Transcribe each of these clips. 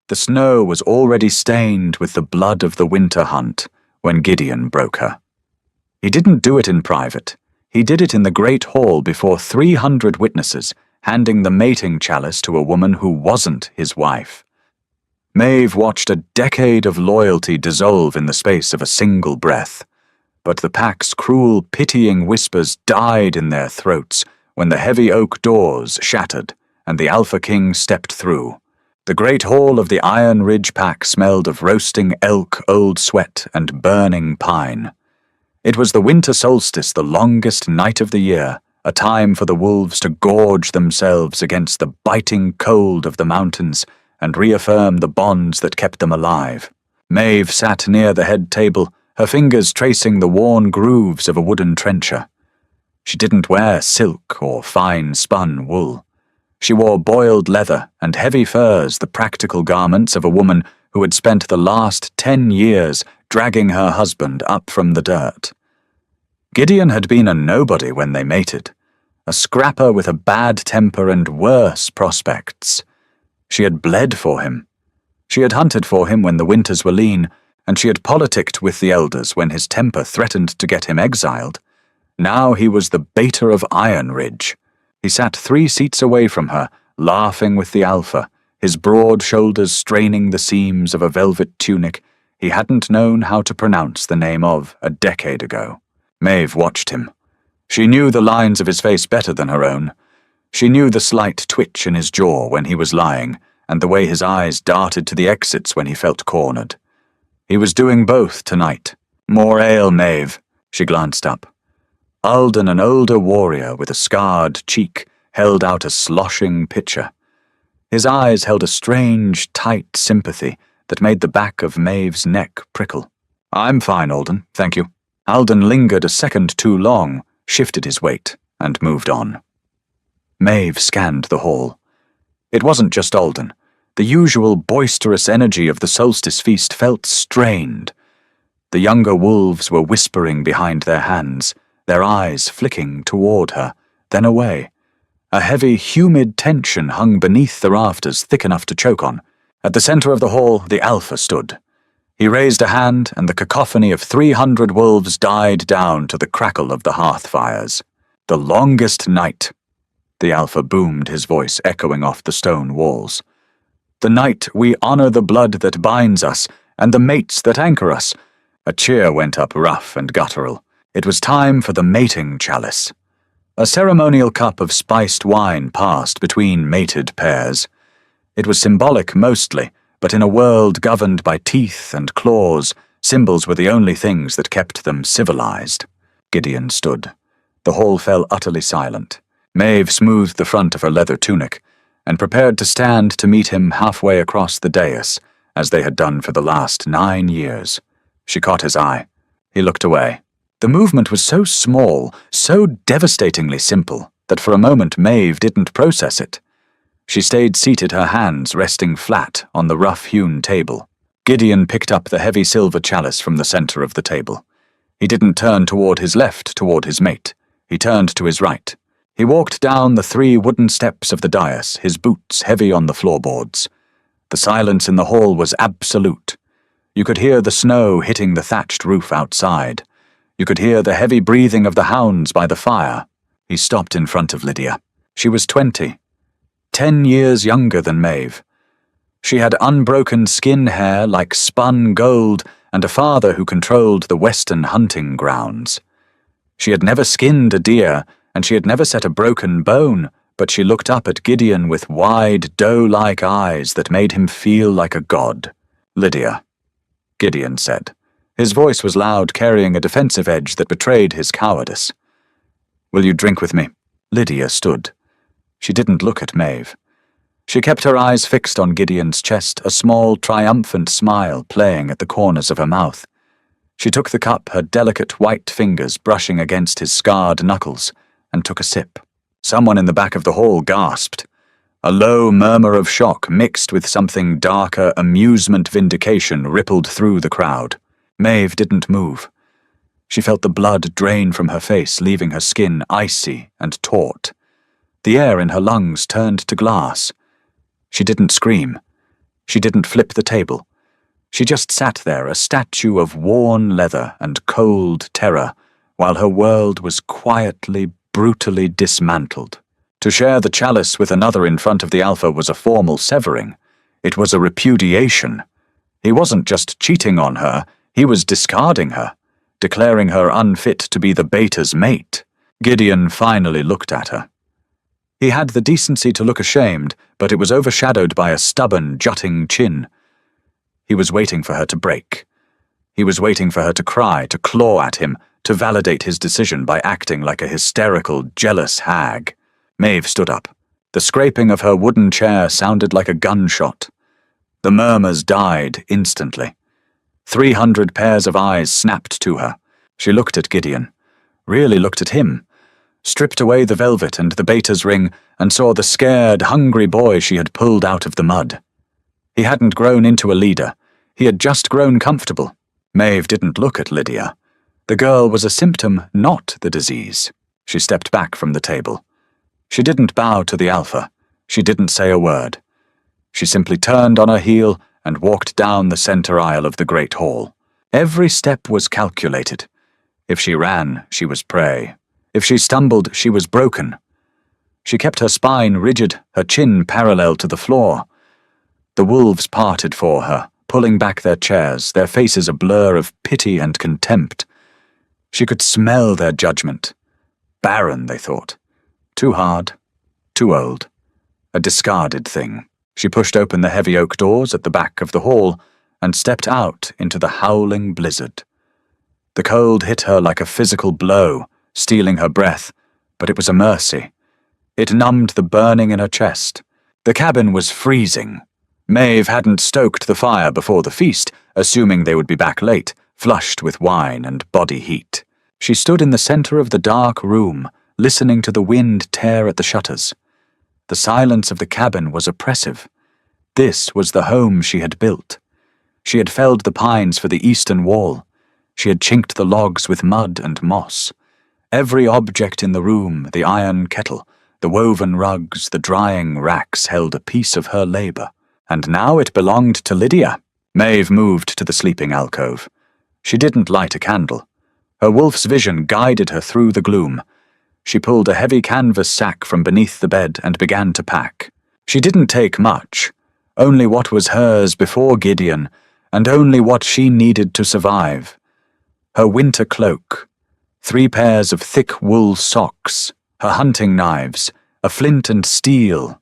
The snow was already stained with the blood of the winter hunt when Gideon broke her. He didn't do it in private. He did it in the great hall before 300 witnesses, handing the mating chalice to a woman who wasn't his wife. Maeve watched a decade of loyalty dissolve in the space of a single breath, but the pack's cruel, pitying whispers died in their throats when the heavy oak doors shattered and the Alpha King stepped through. The great hall of the Iron Ridge pack smelled of roasting elk, old sweat, and burning pine. It was the winter solstice, the longest night of the year, a time for the wolves to gorge themselves against the biting cold of the mountains and reaffirm the bonds that kept them alive. Maeve sat near the head table, her fingers tracing the worn grooves of a wooden trencher. She didn't wear silk or fine spun wool. She wore boiled leather and heavy furs, the practical garments of a woman who had spent the last 10 years dragging her husband up from the dirt. Gideon had been a nobody when they mated, a scrapper with a bad temper and worse prospects. She had bled for him. She had hunted for him when the winters were lean, and she had politicked with the elders when his temper threatened to get him exiled. Now he was the baiter of Iron Ridge. He sat 3 seats away from her, laughing with the Alpha, his broad shoulders straining the seams of a velvet tunic he hadn't known how to pronounce the name of a decade ago. Maeve watched him. She knew the lines of his face better than her own. She knew the slight twitch in his jaw when he was lying, and the way his eyes darted to the exits when he felt cornered. He was doing both tonight. More ale, Maeve. She glanced up. Alden, an older warrior with a scarred cheek, held out a sloshing pitcher. His eyes held a strange, tight sympathy that made the back of Maeve's neck prickle. "I'm fine, Alden, thank you." Alden lingered a second too long, shifted his weight, and moved on. Maeve scanned the hall. It wasn't just Alden. The usual boisterous energy of the solstice feast felt strained. The younger wolves were whispering behind their hands, their eyes flicking toward her, then away. A heavy, humid tension hung beneath the rafters, thick enough to choke on. At the center of the hall, the Alpha stood. He raised a hand, and the cacophony of 300 wolves died down to the crackle of the hearth fires. "The longest night," the Alpha boomed, his voice echoing off the stone walls. "The night we honor the blood that binds us, and the mates that anchor us." A cheer went up rough and guttural. It was time for the mating chalice. A ceremonial cup of spiced wine passed between mated pairs. It was symbolic mostly, but in a world governed by teeth and claws, symbols were the only things that kept them civilized. Gideon stood. The hall fell utterly silent. Maeve smoothed the front of her leather tunic, and prepared to stand to meet him halfway across the dais, as they had done for the last 9 years. She caught his eye. He looked away. The movement was so small, so devastatingly simple, that for a moment Maeve didn't process it. She stayed seated, her hands resting flat on the rough-hewn table. Gideon picked up the heavy silver chalice from the center of the table. He didn't turn toward his left, toward his mate. He turned to his right. He walked down the 3 wooden steps of the dais, his boots heavy on the floorboards. The silence in the hall was absolute. You could hear the snow hitting the thatched roof outside. You could hear the heavy breathing of the hounds by the fire. He stopped in front of Lydia. She was 20, 10 years younger than Maeve. She had unbroken skin hair like spun gold and a father who controlled the western hunting grounds. She had never skinned a deer, and she had never set a broken bone, but she looked up at Gideon with wide, doe-like eyes that made him feel like a god. "Lydia," Gideon said. His voice was loud, carrying a defensive edge that betrayed his cowardice. "Will you drink with me?" Lydia stood. She didn't look at Maeve. She kept her eyes fixed on Gideon's chest, a small, triumphant smile playing at the corners of her mouth. She took the cup, her delicate white fingers brushing against his scarred knuckles, and took a sip. Someone in the back of the hall gasped. A low murmur of shock mixed with something darker, amusement vindication rippled through the crowd. Maeve didn't move. She felt the blood drain from her face, leaving her skin icy and taut. The air in her lungs turned to glass. She didn't scream. She didn't flip the table. She just sat there, a statue of worn leather and cold terror, while her world was quietly, brutally dismantled. To share the chalice with another in front of the Alpha was a formal severing. It was a repudiation. He wasn't just cheating on her, he was discarding her, declaring her unfit to be the Beta's mate. Gideon finally looked at her. He had the decency to look ashamed, but it was overshadowed by a stubborn, jutting chin. He was waiting for her to break. He was waiting for her to cry, to claw at him, to validate his decision by acting like a hysterical, jealous hag. Maeve stood up. The scraping of her wooden chair sounded like a gunshot. The murmurs died instantly. 300 pairs of eyes snapped to her. She looked at Gideon. Really looked at him. Stripped away the velvet and the Beta's ring, and saw the scared, hungry boy she had pulled out of the mud. He hadn't grown into a leader. He had just grown comfortable. Maeve didn't look at Lydia. The girl was a symptom, not the disease. She stepped back from the table. She didn't bow to the Alpha. She didn't say a word. She simply turned on her heel and walked down the center aisle of the great hall. Every step was calculated. If she ran, she was prey. If she stumbled, she was broken. She kept her spine rigid, her chin parallel to the floor. The wolves parted for her, pulling back their chairs, their faces a blur of pity and contempt. She could smell their judgment. Barren, they thought. Too hard. Too old. A discarded thing. She pushed open the heavy oak doors at the back of the hall and stepped out into the howling blizzard. The cold hit her like a physical blow, stealing her breath, but it was a mercy. It numbed the burning in her chest. The cabin was freezing. Maeve hadn't stoked the fire before the feast, assuming they would be back late, flushed with wine and body heat. She stood in the center of the dark room, listening to the wind tear at the shutters. The silence of the cabin was oppressive. This was the home she had built. She had felled the pines for the eastern wall. She had chinked the logs with mud and moss. Every object in the room, the iron kettle, the woven rugs, the drying racks held a piece of her labor. And now it belonged to Lydia. Maeve moved to the sleeping alcove. She didn't light a candle. Her wolf's vision guided her through the gloom. She pulled a heavy canvas sack from beneath the bed and began to pack. She didn't take much, only what was hers before Gideon, and only what she needed to survive. Her winter cloak, 3 pairs of thick wool socks, her hunting knives, a flint and steel.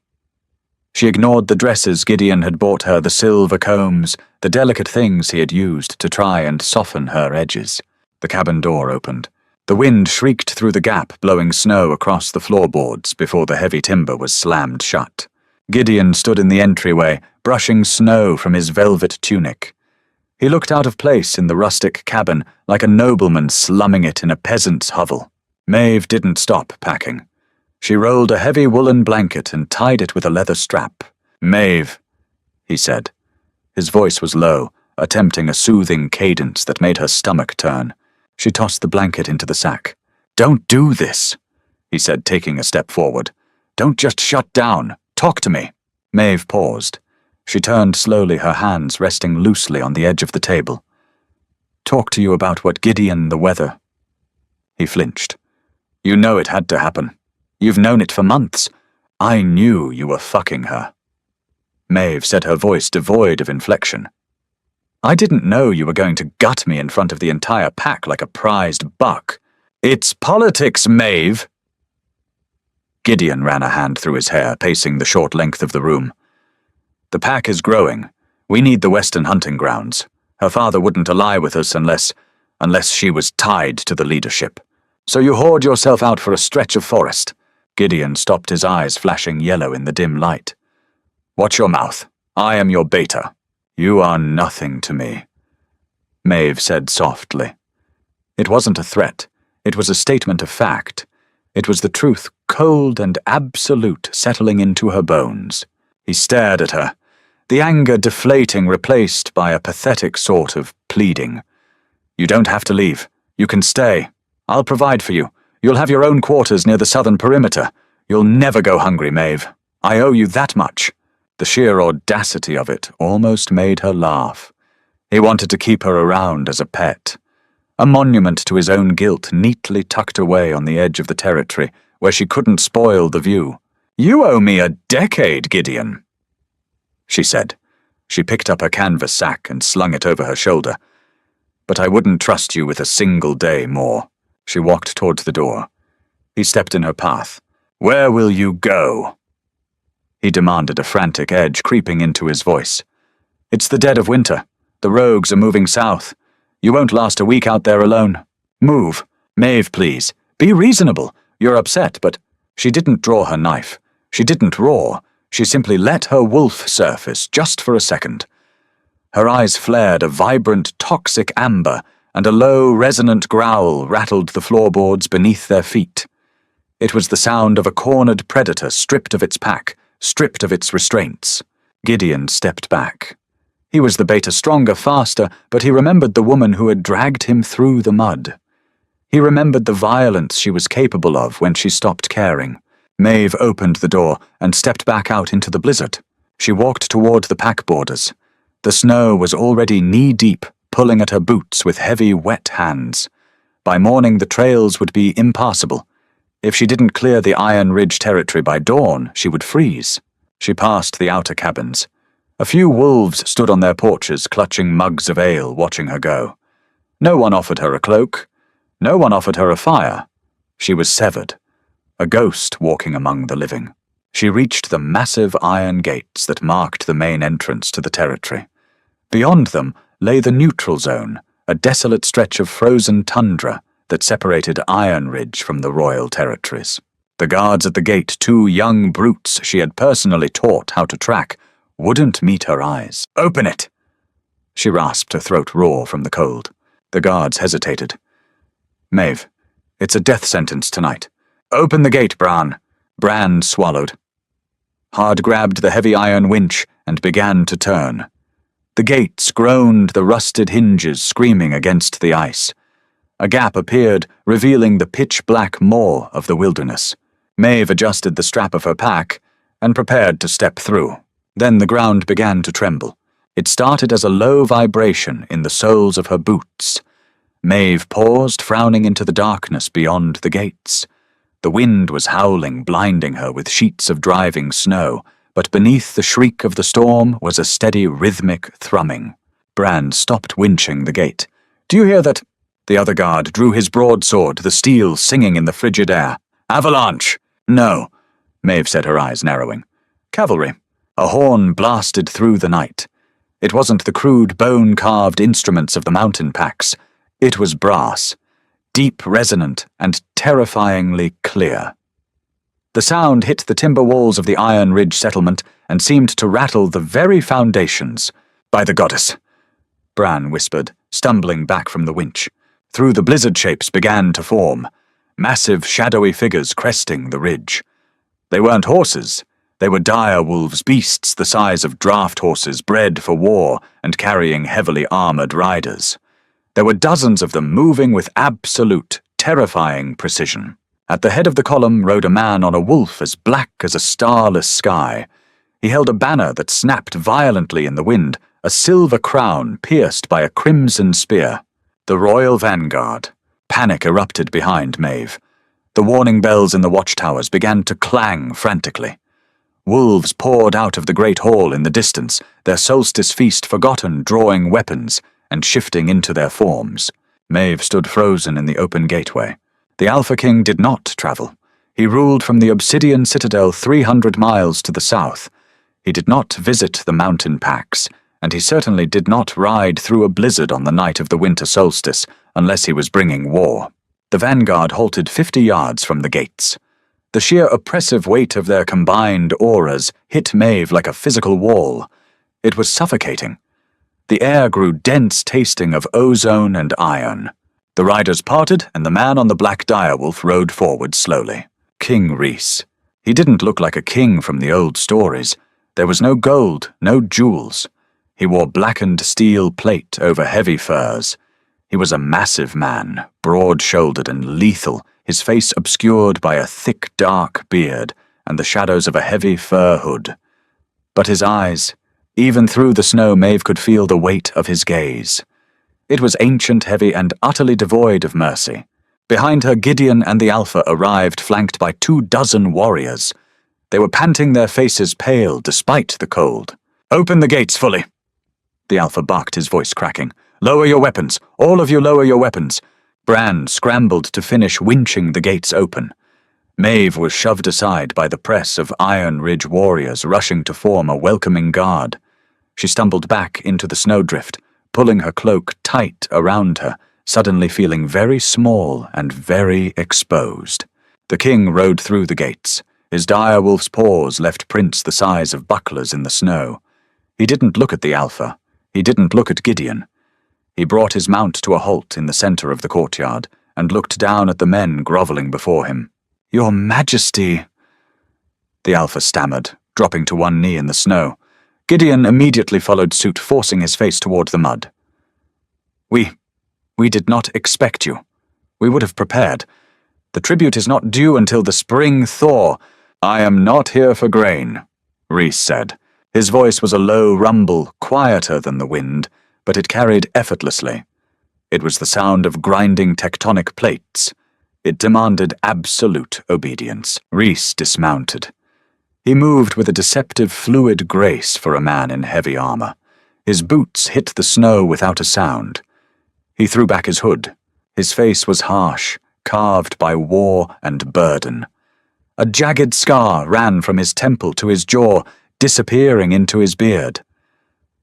She ignored the dresses Gideon had bought her, the silver combs, the delicate things he had used to try and soften her edges. The cabin door opened. The wind shrieked through the gap, blowing snow across the floorboards before the heavy timber was slammed shut. Gideon stood in the entryway, brushing snow from his velvet tunic. He looked out of place in the rustic cabin, like a nobleman slumming it in a peasant's hovel. Maeve didn't stop packing. She rolled a heavy woolen blanket and tied it with a leather strap. "Maeve," he said. His voice was low, attempting a soothing cadence that made her stomach turn. She tossed the blanket into the sack. "Don't do this," he said, taking a step forward. "Don't just shut down. Talk to me." Maeve paused. She turned slowly, her hands resting loosely on the edge of the table. "Talk to you about what Gideon, the weather." He flinched. "You know it had to happen. You've known it for months. I knew you were fucking her." Maeve said, her voice devoid of inflection. "I didn't know you were going to gut me in front of the entire pack like a prized buck." "It's politics, Maeve." Gideon ran a hand through his hair, pacing the short length of the room. "The pack is growing. We need the western hunting grounds. Her father wouldn't ally with us unless she was tied to the leadership. So you hoard yourself out for a stretch of forest." Gideon stopped, his eyes flashing yellow in the dim light. "Watch your mouth. I am your Beta. You are nothing to me," Maeve said softly. It wasn't a threat. It was a statement of fact. It was the truth, cold and absolute, settling into her bones. He stared at her, the anger deflating, replaced by a pathetic sort of pleading. "You don't have to leave. You can stay. I'll provide for you. You'll have your own quarters near the southern perimeter. You'll never go hungry, Maeve. I owe you that much." The sheer audacity of it almost made her laugh. He wanted to keep her around as a pet, a monument to his own guilt neatly tucked away on the edge of the territory where she couldn't spoil the view. "You owe me a decade, Gideon," she said. She picked up her canvas sack and slung it over her shoulder. "But I wouldn't trust you with a single day more." She walked towards the door. He stepped in her path. "Where will you go?" He demanded, a frantic edge creeping into his voice. "It's the dead of winter. The rogues are moving south. You won't last a week out there alone. Move. Maeve, please. Be reasonable. You're upset, but—" She didn't draw her knife. She didn't roar. She simply let her wolf surface just for a second. Her eyes flared a vibrant, toxic amber, and a low, resonant growl rattled the floorboards beneath their feet. It was the sound of a cornered predator stripped of its pack, stripped of its restraints. Gideon stepped back. He was the beta stronger, faster, but he remembered the woman who had dragged him through the mud. He remembered the violence she was capable of when she stopped caring. Maeve opened the door and stepped back out into the blizzard. She walked toward the pack borders. The snow was already knee-deep, pulling at her boots with heavy, wet hands. By morning the trails would be impassable. If she didn't clear the Iron Ridge territory by dawn, she would freeze. She passed the outer cabins. A few wolves stood on their porches, clutching mugs of ale, watching her go. No one offered her a cloak. No one offered her a fire. She was severed, a ghost walking among the living. She reached the massive iron gates that marked the main entrance to the territory. Beyond them lay the neutral zone, a desolate stretch of frozen tundra that separated Iron Ridge from the royal territories. The guards at the gate, two young brutes she had personally taught how to track, wouldn't meet her eyes. "Open it!" She rasped, her throat raw from the cold. The guards hesitated. "Maeve, it's a death sentence tonight. Open the gate, Bran." Bran swallowed. Hard grabbed the heavy iron winch and began to turn. The gates groaned, the rusted hinges screaming against the ice. A gap appeared, revealing the pitch-black maw of the wilderness. Maeve adjusted the strap of her pack and prepared to step through. Then the ground began to tremble. It started as a low vibration in the soles of her boots. Maeve paused, frowning into the darkness beyond the gates. The wind was howling, blinding her with sheets of driving snow, but beneath the shriek of the storm was a steady, rhythmic thrumming. Bran stopped winching the gate. "Do you hear that?" The other guard drew his broadsword, the steel singing in the frigid air. "Avalanche!" "No," Maeve said, her eyes narrowing. "Cavalry." A horn blasted through the night. It wasn't the crude, bone-carved instruments of the mountain packs. It was brass, deep, resonant, and terrifyingly clear. The sound hit the timber walls of the Iron Ridge settlement and seemed to rattle the very foundations. "By the goddess," Bran whispered, stumbling back from the winch. Through the blizzard shapes began to form, massive, shadowy figures cresting the ridge. They weren't horses. They were dire wolves, beasts the size of draft horses, bred for war and carrying heavily armored riders. There were dozens of them, moving with absolute, terrifying precision. At the head of the column rode a man on a wolf as black as a starless sky. He held a banner that snapped violently in the wind, a silver crown pierced by a crimson spear. The Royal Vanguard. Panic erupted behind Maeve. The warning bells in the watchtowers began to clang frantically. Wolves poured out of the great hall in the distance, their solstice feast forgotten, drawing weapons and shifting into their forms. Maeve stood frozen in the open gateway. The Alpha King did not travel. He ruled from the Obsidian Citadel 300 miles to the south. He did not visit the mountain packs, and he certainly did not ride through a blizzard on the night of the winter solstice unless he was bringing war. The vanguard halted 50 yards from the gates. The sheer oppressive weight of their combined auras hit Maeve like a physical wall. It was suffocating. The air grew dense, tasting of ozone and iron. The riders parted, and the man on the black direwolf rode forward slowly. King Rhys. He didn't look like a king from the old stories. There was no gold, no jewels. He wore blackened steel plate over heavy furs. He was a massive man, broad-shouldered and lethal, his face obscured by a thick, dark beard and the shadows of a heavy fur hood. But his eyes, even through the snow, Maeve could feel the weight of his gaze. It was ancient, heavy, and utterly devoid of mercy. Behind her, Gideon and the Alpha arrived, flanked by 24 warriors. They were panting, their faces pale despite the cold. "Open the gates fully," the Alpha barked, his voice cracking. "Lower your weapons. All of you lower your weapons." Bran scrambled to finish winching the gates open. Maeve was shoved aside by the press of Iron Ridge warriors rushing to form a welcoming guard. She stumbled back into the snowdrift, pulling her cloak tight around her, suddenly feeling very small and very exposed. The king rode through the gates. His direwolf's paws left prints the size of bucklers in the snow. He didn't look at the Alpha. He didn't look at Gideon. He brought his mount to a halt in the center of the courtyard and looked down at the men groveling before him. "Your Majesty," the Alpha stammered, dropping to one knee in the snow. Gideon immediately followed suit, forcing his face toward the mud. We did not expect you. We would have prepared. The tribute is not due until the spring thaw." "I am not here for grain," Rhys said. His voice was a low rumble, quieter than the wind, but it carried effortlessly. It was the sound of grinding tectonic plates. It demanded absolute obedience. Rhys dismounted. He moved with a deceptive, fluid grace for a man in heavy armor. His boots hit the snow without a sound. He threw back his hood. His face was harsh, carved by war and burden. A jagged scar ran from his temple to his jaw, disappearing into his beard.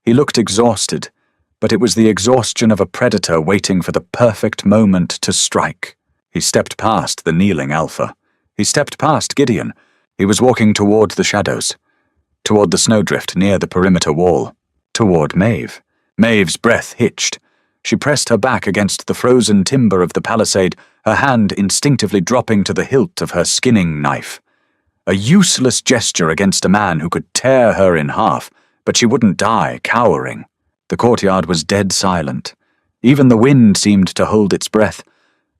He looked exhausted, but it was the exhaustion of a predator waiting for the perfect moment to strike. He stepped past the kneeling Alpha. He stepped past Gideon. He was walking toward the shadows, toward the snowdrift near the perimeter wall, toward Maeve. Maeve's breath hitched. She pressed her back against the frozen timber of the palisade, her hand instinctively dropping to the hilt of her skinning knife. A useless gesture against a man who could tear her in half, but she wouldn't die cowering. The courtyard was dead silent. Even the wind seemed to hold its breath.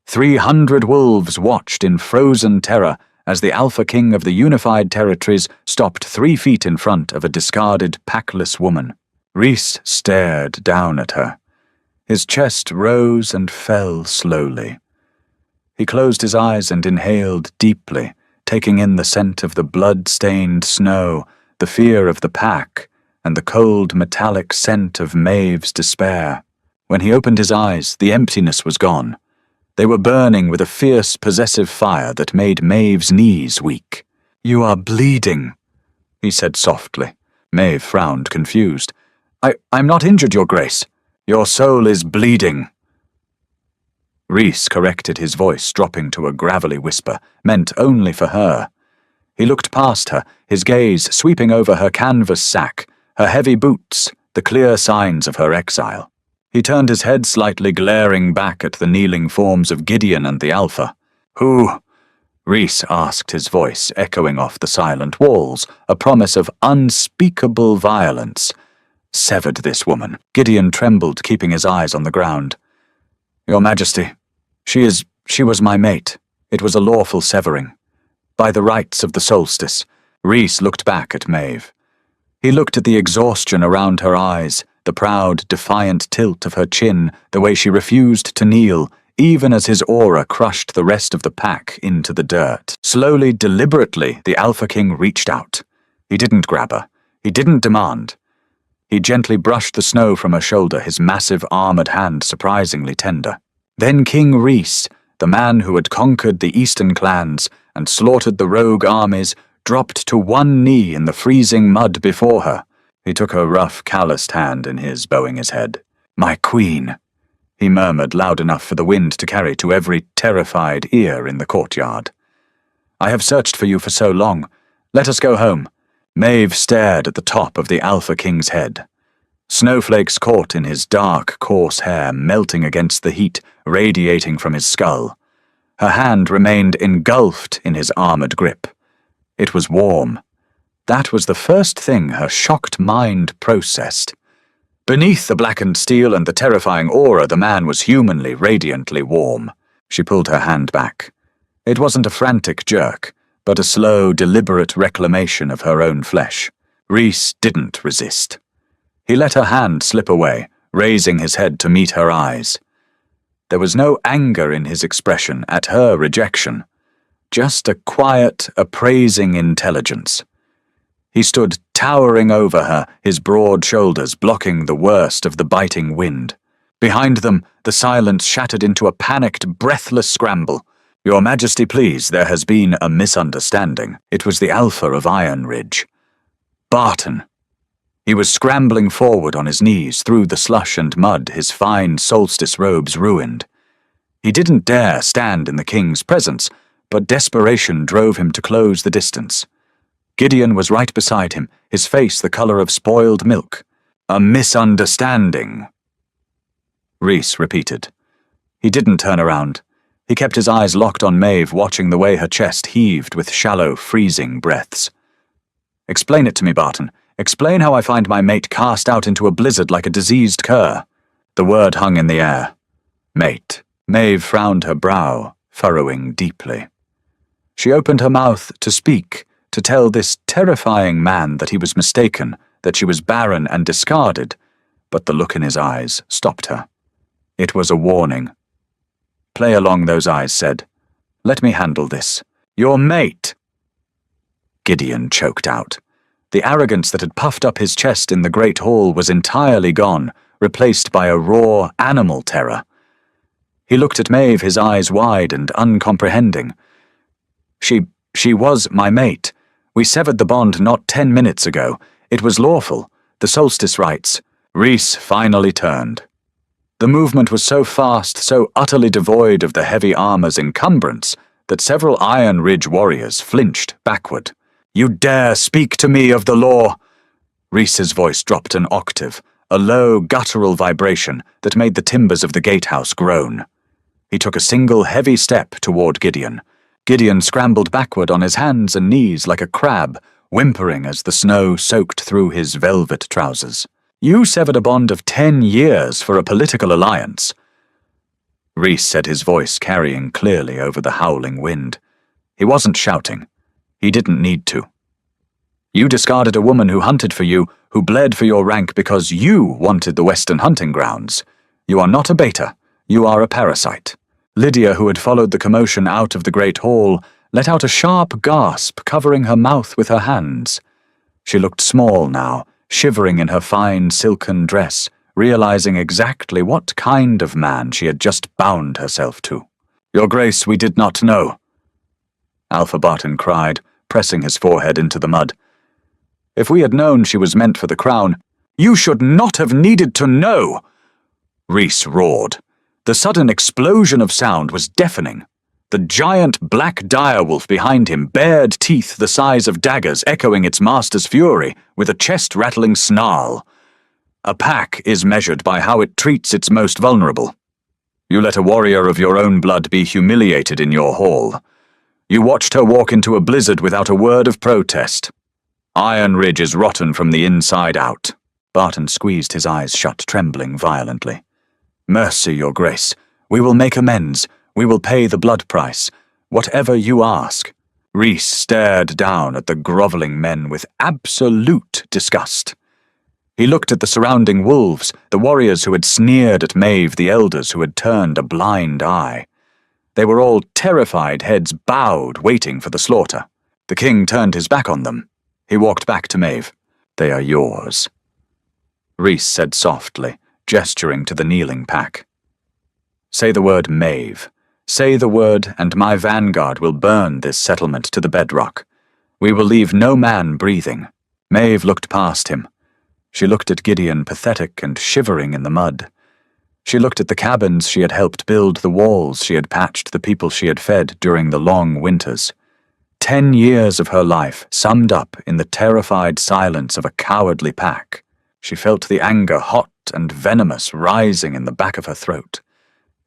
300 wolves watched in frozen terror as the Alpha King of the Unified Territories stopped 3 feet in front of a discarded, packless woman. Rhys stared down at her. His chest rose and fell slowly. He closed his eyes and inhaled deeply, taking in the scent of the blood-stained snow, the fear of the pack, and the cold metallic scent of Maeve's despair. When he opened his eyes, the emptiness was gone. They were burning with a fierce, possessive fire that made Maeve's knees weak. "You are bleeding," he said softly. Maeve frowned, confused. I'm not injured, Your Grace. Your soul is bleeding." Rhys corrected his voice, dropping to a gravelly whisper, meant only for her. He looked past her, his gaze sweeping over her canvas sack, her heavy boots, the clear signs of her exile. He turned his head slightly, glaring back at the kneeling forms of Gideon and the Alpha. "Who?" Rhys asked, his voice echoing off the silent walls, a promise of unspeakable violence. "Severed this woman." Gideon trembled, keeping his eyes on the ground. "Your Majesty, she was my mate. It was a lawful severing. By the rites of the solstice." Rhys looked back at Maeve. He looked at the exhaustion around her eyes, the proud, defiant tilt of her chin, the way she refused to kneel, even as his aura crushed the rest of the pack into the dirt. Slowly, deliberately, the Alpha King reached out. He didn't grab her. He didn't demand. He gently brushed the snow from her shoulder, his massive armored hand surprisingly tender. Then King Rhys, the man who had conquered the eastern clans and slaughtered the rogue armies, dropped to one knee in the freezing mud before her. He took her rough, calloused hand in his, bowing his head. "My queen," he murmured loud enough for the wind to carry to every terrified ear in the courtyard. "I have searched for you for so long. Let us go home." Maeve stared at the top of the Alpha King's head. Snowflakes caught in his dark, coarse hair, melting against the heat, radiating from his skull. Her hand remained engulfed in his armored grip. It was warm. That was the first thing her shocked mind processed. Beneath the blackened steel and the terrifying aura, the man was humanly, radiantly warm. She pulled her hand back. It wasn't a frantic jerk, but a slow, deliberate reclamation of her own flesh. Rhys didn't resist. He let her hand slip away, raising his head to meet her eyes. There was no anger in his expression at her rejection, just a quiet, appraising intelligence. He stood towering over her, his broad shoulders blocking the worst of the biting wind. Behind them, the silence shattered into a panicked, breathless scramble. "Your Majesty, please, there has been a misunderstanding." It was the Alpha of Iron Ridge. Barton. He was scrambling forward on his knees through the slush and mud, his fine solstice robes ruined. He didn't dare stand in the king's presence, but desperation drove him to close the distance. Gideon was right beside him, his face the color of spoiled milk. "A misunderstanding," Rhys repeated. He didn't turn around. He kept his eyes locked on Maeve, watching the way her chest heaved with shallow, freezing breaths. "Explain it to me, Barton. Explain how I find my mate cast out into a blizzard like a diseased cur." The word hung in the air. Mate. Maeve frowned her brow, furrowing deeply. She opened her mouth to speak, to tell this terrifying man that he was mistaken, that she was barren and discarded, but the look in his eyes stopped her. It was a warning. "Play along," those eyes said. "Let me handle this." "Your mate!" Gideon choked out. The arrogance that had puffed up his chest in the great hall was entirely gone, replaced by a raw, animal terror. He looked at Maeve, his eyes wide and uncomprehending. She was my mate. We severed the bond not 10 minutes ago. It was lawful. The solstice rites." Rhys finally turned. The movement was so fast, so utterly devoid of the heavy armor's encumbrance, that several Iron Ridge warriors flinched backward. "You dare speak to me of the law?" Rhys's voice dropped an octave, a low, guttural vibration that made the timbers of the gatehouse groan. He took a single heavy step toward Gideon. Gideon scrambled backward on his hands and knees like a crab, whimpering as the snow soaked through his velvet trousers. "You severed a bond of 10 years for a political alliance." Rhys said, his voice carrying clearly over the howling wind. He wasn't shouting. He didn't need to. "You discarded a woman who hunted for you, who bled for your rank because you wanted the Western hunting grounds. You are not a beta. You are a parasite." Lydia, who had followed the commotion out of the great hall, let out a sharp gasp, covering her mouth with her hands. She looked small now, shivering in her fine silken dress, realizing exactly what kind of man she had just bound herself to. "Your Grace, we did not know," Alpha Barton cried, pressing his forehead into the mud. "If we had known she was meant for the crown—" "You should not have needed to know!" Rhys roared. The sudden explosion of sound was deafening. The giant black direwolf behind him bared teeth the size of daggers, echoing its master's fury with a chest-rattling snarl. A pack is measured by how it treats its most vulnerable. You let a warrior of your own blood be humiliated in your hall. You watched her walk into a blizzard without a word of protest. Iron Ridge is rotten from the inside out. Barton squeezed his eyes shut, trembling violently. "Mercy, Your Grace. We will make amends. We will pay the blood price. Whatever you ask." Rhys stared down at the groveling men with absolute disgust. He looked at the surrounding wolves, the warriors who had sneered at Maeve, the elders who had turned a blind eye. They were all terrified, heads bowed, waiting for the slaughter. The king turned his back on them. He walked back to Maeve. "They are yours," Rhys said softly, gesturing to the kneeling pack. "Say the word Maeve. Say the word, and my vanguard will burn this settlement to the bedrock. We will leave no man breathing." Maeve looked past him. She looked at Gideon, pathetic and shivering in the mud. She looked at the cabins she had helped build, the walls she had patched, the people she had fed during the long winters. 10 years of her life summed up in the terrified silence of a cowardly pack. She felt the anger hot and venomous rising in the back of her throat.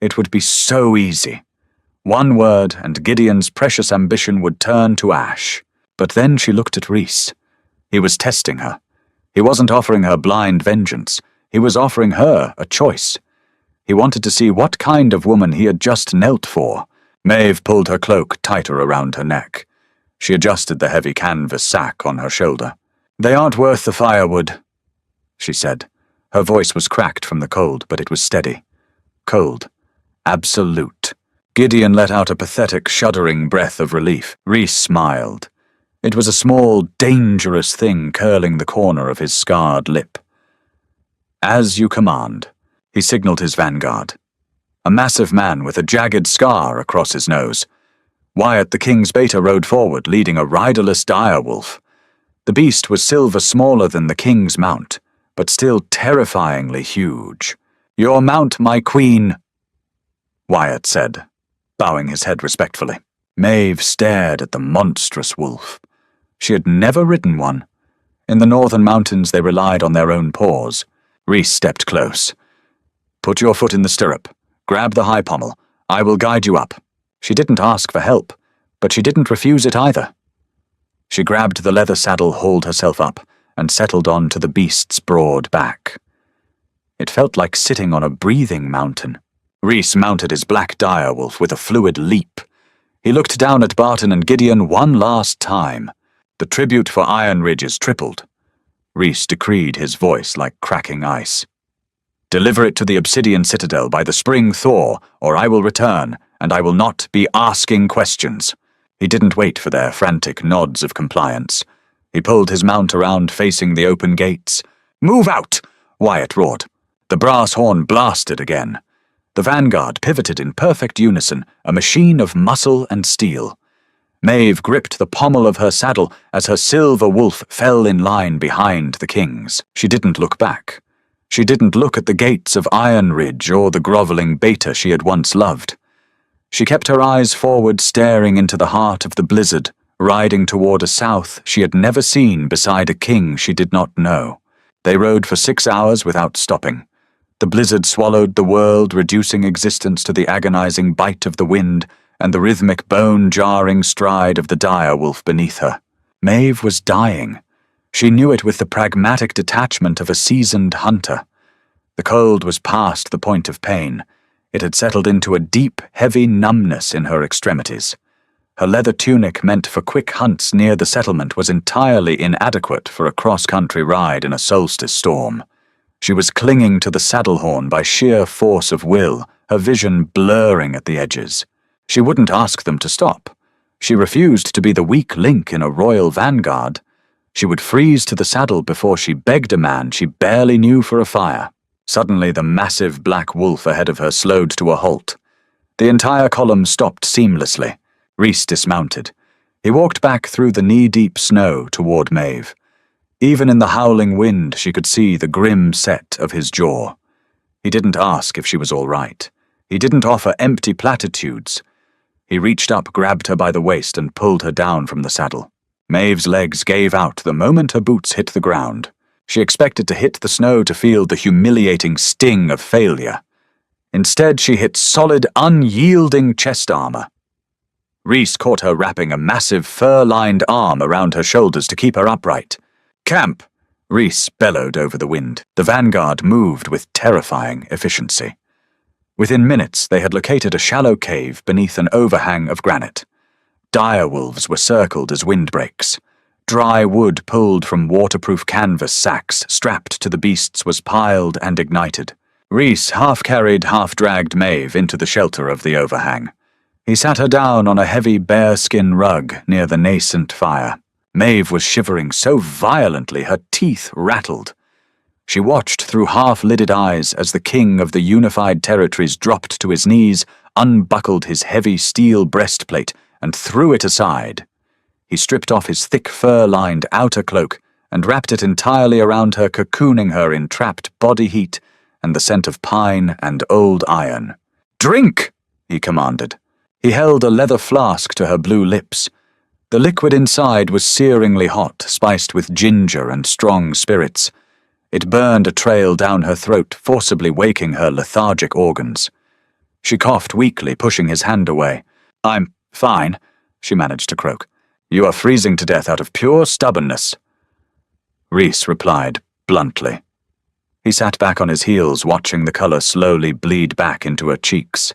It would be so easy. One word and Gideon's precious ambition would turn to ash. But then she looked at Rhys. He was testing her. He wasn't offering her blind vengeance. He was offering her a choice. He wanted to see what kind of woman he had just knelt for. Maeve pulled her cloak tighter around her neck. She adjusted the heavy canvas sack on her shoulder. "They aren't worth the firewood," she said. Her voice was cracked from the cold, but it was steady. Cold. Absolute. Gideon let out a pathetic, shuddering breath of relief. Rhys smiled. It was a small, dangerous thing curling the corner of his scarred lip. "As you command," he signaled his vanguard. A massive man with a jagged scar across his nose. Wyatt the King's Beta rode forward, leading a riderless direwolf. The beast was silver smaller than the king's mount, but still terrifyingly huge. "Your mount, my queen," Wyatt said, bowing his head respectfully. Maeve stared at the monstrous wolf. She had never ridden one. In the northern mountains they relied on their own paws. Rhys stepped close. "Put your foot in the stirrup. Grab the high pommel. I will guide you up." She didn't ask for help, but she didn't refuse it either. She grabbed the leather saddle, hauled herself up, and settled onto the beast's broad back. It felt like sitting on a breathing mountain. Rhys mounted his black direwolf with a fluid leap. He looked down at Barton and Gideon one last time. The tribute for Iron Ridge is tripled. Rhys decreed, his voice like cracking ice. "Deliver it to the Obsidian Citadel by the spring thaw, or I will return, and I will not be asking questions." He didn't wait for their frantic nods of compliance. He pulled his mount around facing the open gates. "Move out!" Wyatt roared. The brass horn blasted again. The vanguard pivoted in perfect unison, a machine of muscle and steel. Maeve gripped the pommel of her saddle as her silver wolf fell in line behind the king's. She didn't look back. She didn't look at the gates of Iron Ridge or the groveling Beta she had once loved. She kept her eyes forward, staring into the heart of the blizzard, riding toward a south she had never seen beside a king she did not know. They rode for 6 hours without stopping. The blizzard swallowed the world, reducing existence to the agonizing bite of the wind and the rhythmic bone-jarring stride of the direwolf beneath her. Maeve was dying. She knew it with the pragmatic detachment of a seasoned hunter. The cold was past the point of pain. It had settled into a deep, heavy numbness in her extremities. Her leather tunic meant for quick hunts near the settlement was entirely inadequate for a cross-country ride in a solstice storm. She was clinging to the saddle horn by sheer force of will, her vision blurring at the edges. She wouldn't ask them to stop. She refused to be the weak link in a royal vanguard. She would freeze to the saddle before she begged a man she barely knew for a fire. Suddenly the massive black wolf ahead of her slowed to a halt. The entire column stopped seamlessly. Rhys dismounted. He walked back through the knee-deep snow toward Maeve. Even in the howling wind she could see the grim set of his jaw. He didn't ask if she was all right. He didn't offer empty platitudes. He reached up, grabbed her by the waist, and pulled her down from the saddle. Maeve's legs gave out the moment her boots hit the ground. She expected to hit the snow to feel the humiliating sting of failure. Instead, she hit solid, unyielding chest armor. Rhys caught her wrapping a massive fur-lined arm around her shoulders to keep her upright. "Camp!" Rhys bellowed over the wind. The vanguard moved with terrifying efficiency. Within minutes, they had located a shallow cave beneath an overhang of granite. Direwolves were circled as windbreaks. Dry wood pulled from waterproof canvas sacks strapped to the beasts was piled and ignited. Rhys half-carried, half-dragged Maeve into the shelter of the overhang. He sat her down on a heavy bearskin rug near the nascent fire. Maeve was shivering so violently her teeth rattled. She watched through half-lidded eyes as the king of the unified territories dropped to his knees, unbuckled his heavy steel breastplate, and threw it aside. He stripped off his thick fur-lined outer cloak and wrapped it entirely around her, cocooning her in trapped body heat and the scent of pine and old iron. "Drink!" he commanded. He held a leather flask to her blue lips. The liquid inside was searingly hot, spiced with ginger and strong spirits. It burned a trail down her throat, forcibly waking her lethargic organs. She coughed weakly, pushing his hand away. "I'm fine," she managed to croak. "You are freezing to death out of pure stubbornness." Rhys replied bluntly. He sat back on his heels, watching the color slowly bleed back into her cheeks.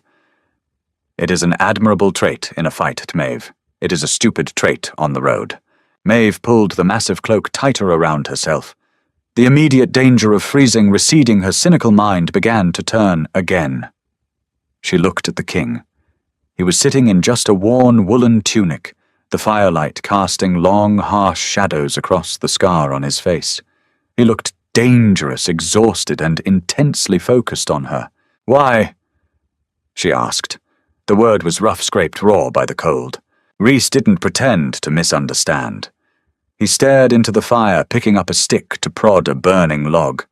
"It is an admirable trait in a fight, Maeve. It is a stupid trait on the road. Maeve pulled the massive cloak tighter around herself. The immediate danger of freezing receding her cynical mind began to turn again. She looked at the king. He was sitting in just a worn woolen tunic, the firelight casting long, harsh shadows across the scar on his face. He looked dangerous, exhausted, and intensely focused on her. "Why?" she asked. The word was rough-scraped raw by the cold. Rhys didn't pretend to misunderstand. He stared into the fire, picking up a stick to prod a burning log.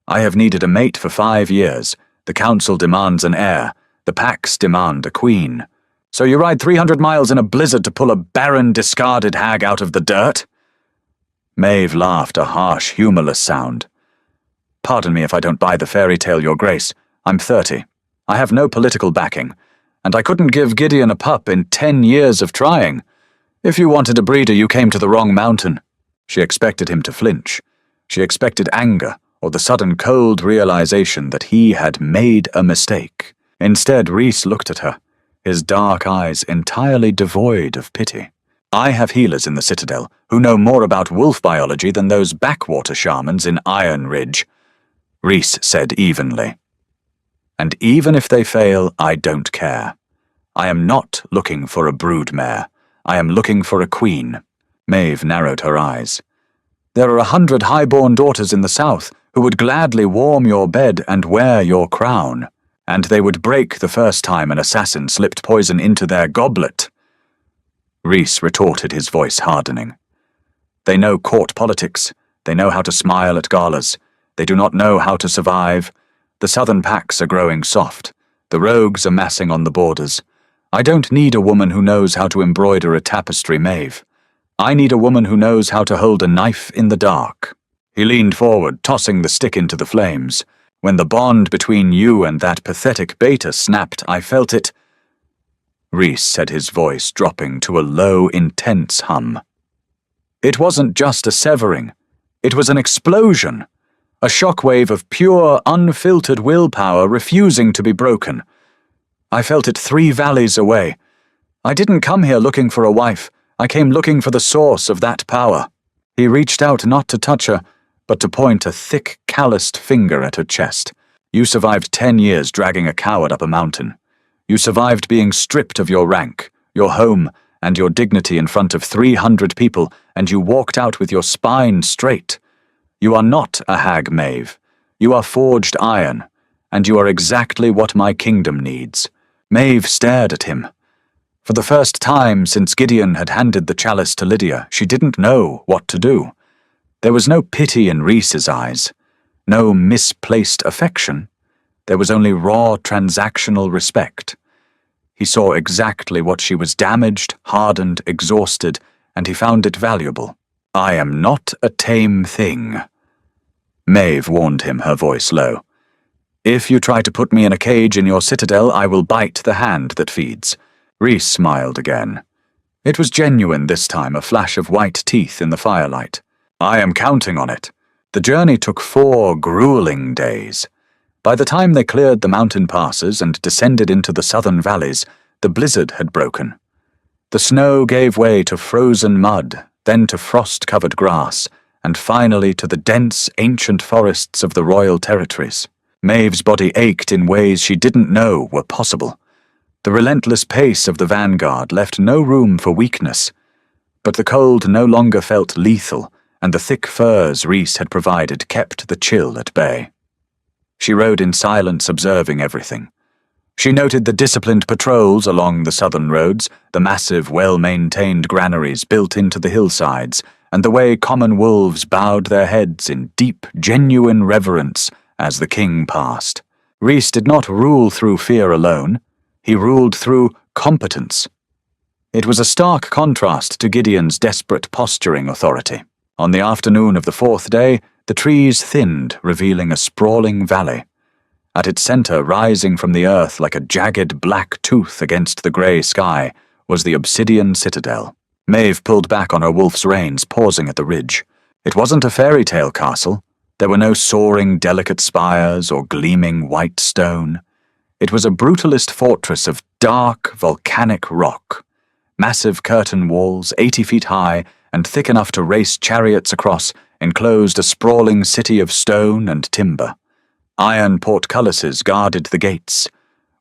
"I have needed a mate for 5 years. The council demands an heir. The Pax demand a queen. So you ride 300 miles in a blizzard to pull a barren, discarded hag out of the dirt?" Maeve laughed, a harsh, humourless sound. "Pardon me if I don't buy the fairy tale, Your Grace. I'm 30. I have no political backing, and I couldn't give Gideon a pup in 10 years of trying. If you wanted a breeder, you came to the wrong mountain." She expected him to flinch. She expected anger, or the sudden cold realization that he had made a mistake. Instead, Rhys looked at her, his dark eyes entirely devoid of pity. "I have healers in the Citadel who know more about wolf biology than those backwater shamans in Iron Ridge," Rhys said evenly. "And even if they fail, I don't care. I am not looking for a broodmare. I am looking for a queen." Maeve narrowed her eyes. "There are 100 high-born daughters in the south who would gladly warm your bed and wear your crown, and they would break the first time an assassin slipped poison into their goblet." Rhys retorted, his voice hardening. "They know court politics. They know how to smile at galas. They do not know how to survive. The southern Pax are growing soft. The rogues are massing on the borders. I don't need a woman who knows how to embroider a tapestry, Maeve. I need a woman who knows how to hold a knife in the dark." He leaned forward, tossing the stick into the flames. "When the bond between you and that pathetic beta snapped, I felt it—" Rhys said, his voice dropping to a low, intense hum. "It wasn't just a severing. It was an explosion. A shockwave of pure, unfiltered willpower refusing to be broken. I felt it 3 valleys away. I didn't come here looking for a wife. I came looking for the source of that power." He reached out not to touch her, but to point a thick, calloused finger at her chest. "You survived 10 years dragging a coward up a mountain. You survived being stripped of your rank, your home, and your dignity in front of 300 people, and you walked out with your spine straight. You are not a hag, Maeve. You are forged iron, and you are exactly what my kingdom needs." Maeve stared at him. For the first time since Gideon had handed the chalice to Lydia, she didn't know what to do. There was no pity in Rhys's eyes, no misplaced affection. There was only raw transactional respect. He saw exactly what she was: damaged, hardened, exhausted, and he found it valuable. "I am not a tame thing," Maeve warned him, her voice low. "If you try to put me in a cage in your citadel, I will bite the hand that feeds." Rhys smiled again. It was genuine this time, a flash of white teeth in the firelight. "I am counting on it." The journey took 4 grueling days. By the time they cleared the mountain passes and descended into the southern valleys, the blizzard had broken. The snow gave way to frozen mud, then to frost-covered grass, and finally to the dense, ancient forests of the royal territories. Maeve's body ached in ways she didn't know were possible. The relentless pace of the vanguard left no room for weakness, but the cold no longer felt lethal, and the thick furs Rhys had provided kept the chill at bay. She rode in silence, observing everything. She noted the disciplined patrols along the southern roads, the massive, well-maintained granaries built into the hillsides, and the way common wolves bowed their heads in deep, genuine reverence as the king passed. Rhys did not rule through fear alone. He ruled through competence. It was a stark contrast to Gideon's desperate posturing authority. On the afternoon of the 4th day, the trees thinned, revealing a sprawling valley. At its center, rising from the earth like a jagged black tooth against the grey sky, was the obsidian citadel. Maeve pulled back on her wolf's reins, pausing at the ridge. It wasn't a fairy tale castle. There were no soaring, delicate spires or gleaming white stone. It was a brutalist fortress of dark, volcanic rock. Massive curtain walls, 80 feet high, and thick enough to race chariots across, enclosed a sprawling city of stone and timber. Iron portcullises guarded the gates.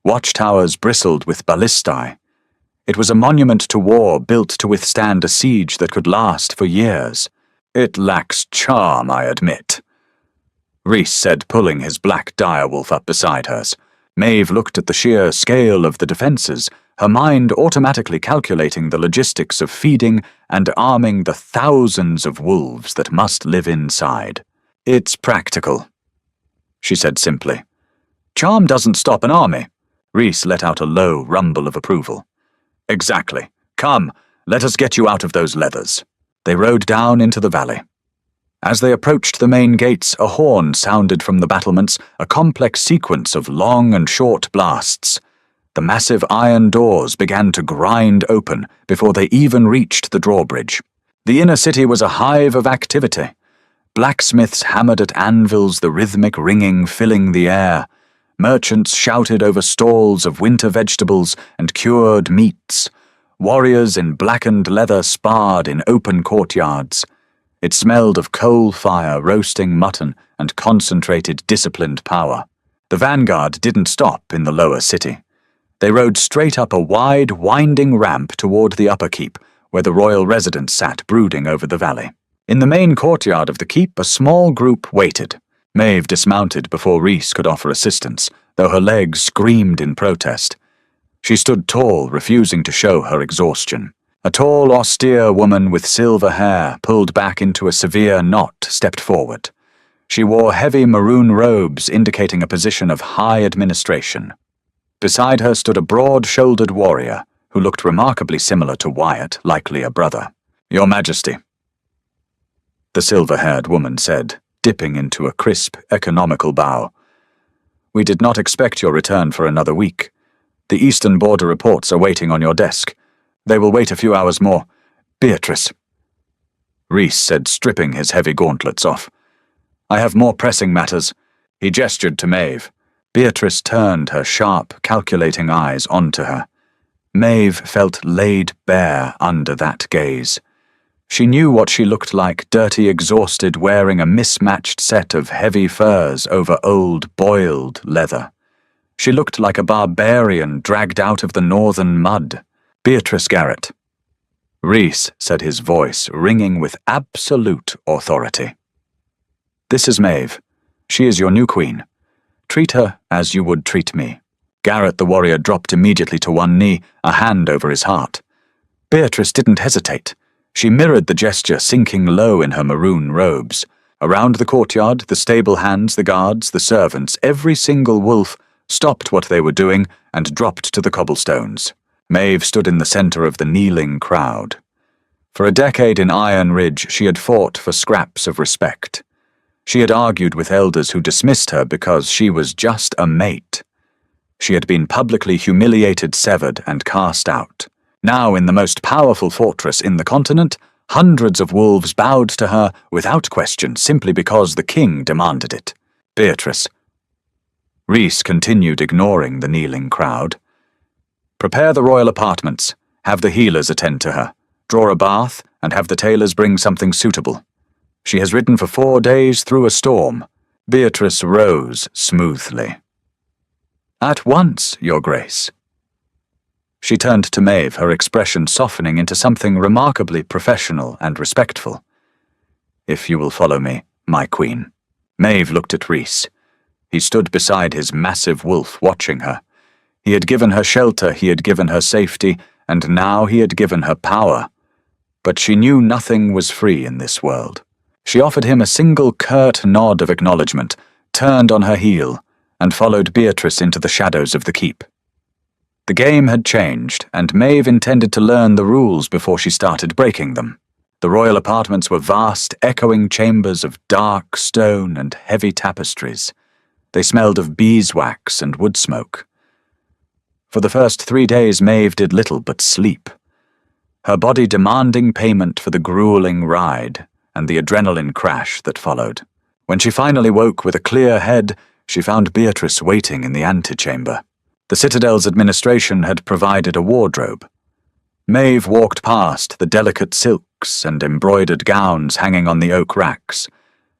Watchtowers bristled with ballistae. It was a monument to war built to withstand a siege that could last for years. "It lacks charm, I admit," Rhys said, pulling his black direwolf up beside hers. Maeve looked at the sheer scale of the defences, her mind automatically calculating the logistics of feeding and arming the thousands of wolves that must live inside. "It's practical," she said simply. "Charm doesn't stop an army." Rhys let out a low rumble of approval. "Exactly. Come, let us get you out of those leathers." They rode down into the valley. As they approached the main gates, a horn sounded from the battlements, a complex sequence of long and short blasts. The massive iron doors began to grind open before they even reached the drawbridge. The inner city was a hive of activity. Blacksmiths hammered at anvils, the rhythmic ringing filling the air. Merchants shouted over stalls of winter vegetables and cured meats. Warriors in blackened leather sparred in open courtyards. It smelled of coal fire, roasting mutton, and concentrated, disciplined power. The vanguard didn't stop in the lower city. They rode straight up a wide, winding ramp toward the upper keep, where the royal residents sat brooding over the valley. In the main courtyard of the keep, a small group waited. Maeve dismounted before Rhys could offer assistance, though her legs screamed in protest. She stood tall, refusing to show her exhaustion. A tall, austere woman with silver hair, pulled back into a severe knot, stepped forward. She wore heavy maroon robes indicating a position of high administration. Beside her stood a broad-shouldered warrior, who looked remarkably similar to Wyatt, likely a brother. "Your Majesty," the silver-haired woman said, dipping into a crisp, economical bow. "We did not expect your return for another week. The eastern border reports are waiting on your desk. They will wait a few hours more. Beatrice," Rhys said, stripping his heavy gauntlets off. "I have more pressing matters." He gestured to Maeve. Beatrice turned her sharp, calculating eyes onto her. Maeve felt laid bare under that gaze. She knew what she looked like, dirty, exhausted, wearing a mismatched set of heavy furs over old, boiled leather. She looked like a barbarian dragged out of the northern mud. "Beatrice Garrett," Rhys said, his voice ringing with absolute authority. "This is Maeve. She is your new queen. Treat her as you would treat me." Garrett the warrior dropped immediately to one knee, a hand over his heart. Beatrice didn't hesitate. She mirrored the gesture, sinking low in her maroon robes. Around the courtyard, the stable hands, the guards, the servants, every single wolf stopped what they were doing and dropped to the cobblestones. Maeve stood in the center of the kneeling crowd. For a decade in Iron Ridge, she had fought for scraps of respect. She had argued with elders who dismissed her because she was just a mate. She had been publicly humiliated, severed, and cast out. Now, in the most powerful fortress in the continent, hundreds of wolves bowed to her without question, simply because the king demanded it. "Beatrice." Rhys continued, ignoring the kneeling crowd. "Prepare the royal apartments. Have the healers attend to her. Draw a bath, and have the tailors bring something suitable. She has ridden for 4 days through a storm." Beatrice rose smoothly. "At once, Your Grace." She turned to Maeve, her expression softening into something remarkably professional and respectful. "If you will follow me, my queen." Maeve looked at Rhys. He stood beside his massive wolf, watching her. He had given her shelter, he had given her safety, and now he had given her power. But she knew nothing was free in this world. She offered him a single curt nod of acknowledgement, turned on her heel, and followed Beatrice into the shadows of the keep. The game had changed, and Maeve intended to learn the rules before she started breaking them. The royal apartments were vast, echoing chambers of dark stone and heavy tapestries. They smelled of beeswax and wood smoke. For the first 3 days, Maeve did little but sleep, her body demanding payment for the grueling ride and the adrenaline crash that followed. When she finally woke with a clear head, she found Beatrice waiting in the antechamber. The Citadel's administration had provided a wardrobe. Maeve walked past the delicate silk silks and embroidered gowns hanging on the oak racks.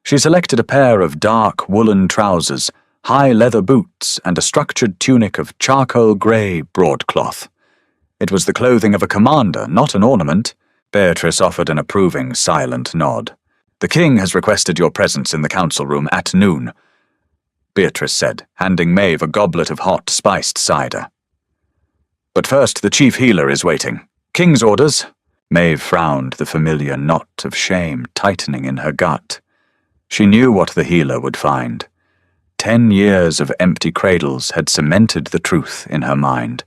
She selected a pair of dark woolen trousers, high leather boots, and a structured tunic of charcoal grey broadcloth. It was the clothing of a commander, not an ornament. Beatrice offered an approving, silent nod. "The king has requested your presence in the council room at noon," Beatrice said, handing Maeve a goblet of hot, spiced cider. "But first, the chief healer is waiting. King's orders." Maeve frowned, the familiar knot of shame tightening in her gut. She knew what the healer would find. 10 years of empty cradles had cemented the truth in her mind.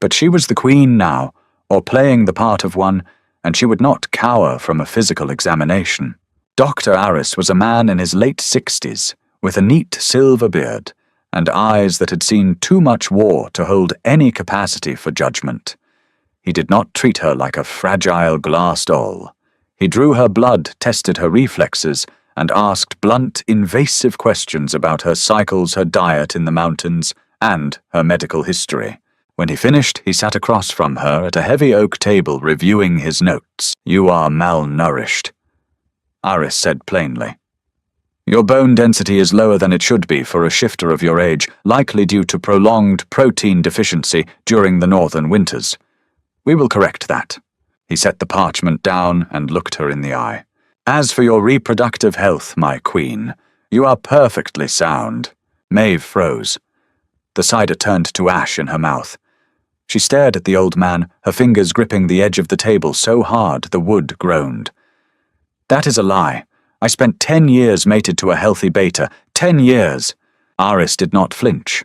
But she was the queen now, or playing the part of one, and she would not cower from a physical examination. Dr. Arys was a man in his late 60s, with a neat silver beard, and eyes that had seen too much war to hold any capacity for judgment. He did not treat her like a fragile glass doll. He drew her blood, tested her reflexes, and asked blunt, invasive questions about her cycles, her diet in the mountains, and her medical history. When he finished, he sat across from her at a heavy oak table reviewing his notes. "You are malnourished," Arys said plainly. "Your bone density is lower than it should be for a shifter of your age, likely due to prolonged protein deficiency during the northern winters. We will correct that." He set the parchment down and looked her in the eye. "As for your reproductive health, my queen, you are perfectly sound." Maeve froze. The cider turned to ash in her mouth. She stared at the old man, her fingers gripping the edge of the table so hard the wood groaned. "That is a lie. I spent 10 years mated to a healthy beta. 10 years. Arys did not flinch.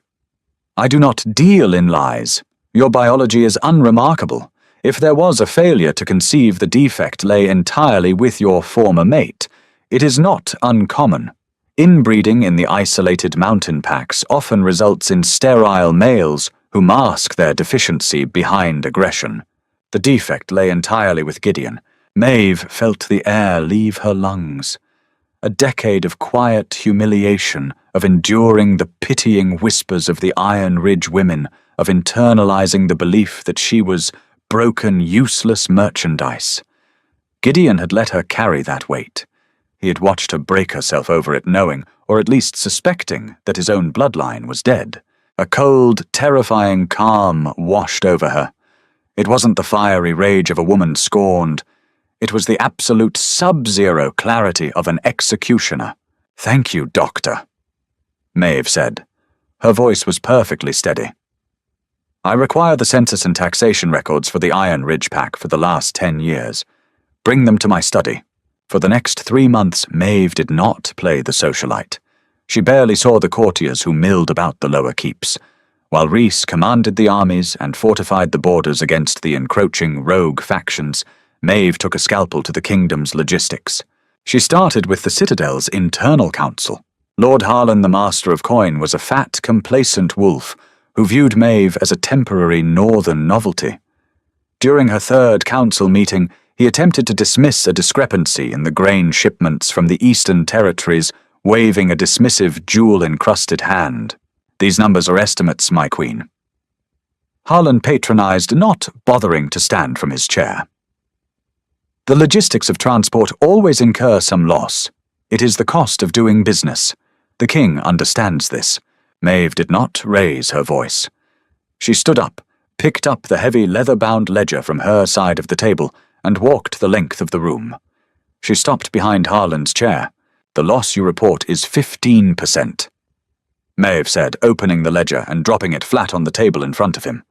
"I do not deal in lies. Your biology is unremarkable. If there was a failure to conceive, the defect lay entirely with your former mate. It is not uncommon. Inbreeding in the isolated mountain packs often results in sterile males who mask their deficiency behind aggression. The defect lay entirely with Gideon. Maeve felt the air leave her lungs. A decade of quiet humiliation, of enduring the pitying whispers of the Iron Ridge women, of internalizing the belief that she was broken, useless merchandise. Gideon had let her carry that weight. He had watched her break herself over it, knowing, or at least suspecting, that his own bloodline was dead. A cold, terrifying calm washed over her. It wasn't the fiery rage of a woman scorned. It was the absolute sub-zero clarity of an executioner. "Thank you, Doctor," Maeve said. Her voice was perfectly steady. "I require the census and taxation records for the Iron Ridge Pack for the last 10 years. Bring them to my study." For the next 3 months, Maeve did not play the socialite. She barely saw the courtiers who milled about the lower keeps, while Rhys commanded the armies and fortified the borders against the encroaching rogue factions. Maeve took a scalpel to the kingdom's logistics. She started with the Citadel's internal council. Lord Harlan, the Master of Coin, was a fat, complacent wolf who viewed Maeve as a temporary northern novelty. During her 3rd council meeting, he attempted to dismiss a discrepancy in the grain shipments from the eastern territories, waving a dismissive jewel-encrusted hand. "These numbers are estimates, my queen." Harlan patronized, not bothering to stand from his chair. "The logistics of transport always incur some loss. It is the cost of doing business. The king understands this." Maeve did not raise her voice. She stood up, picked up the heavy leather-bound ledger from her side of the table, and walked the length of the room. She stopped behind Harlan's chair. "The loss you report is 15%. Maeve said, opening the ledger and dropping it flat on the table in front of him.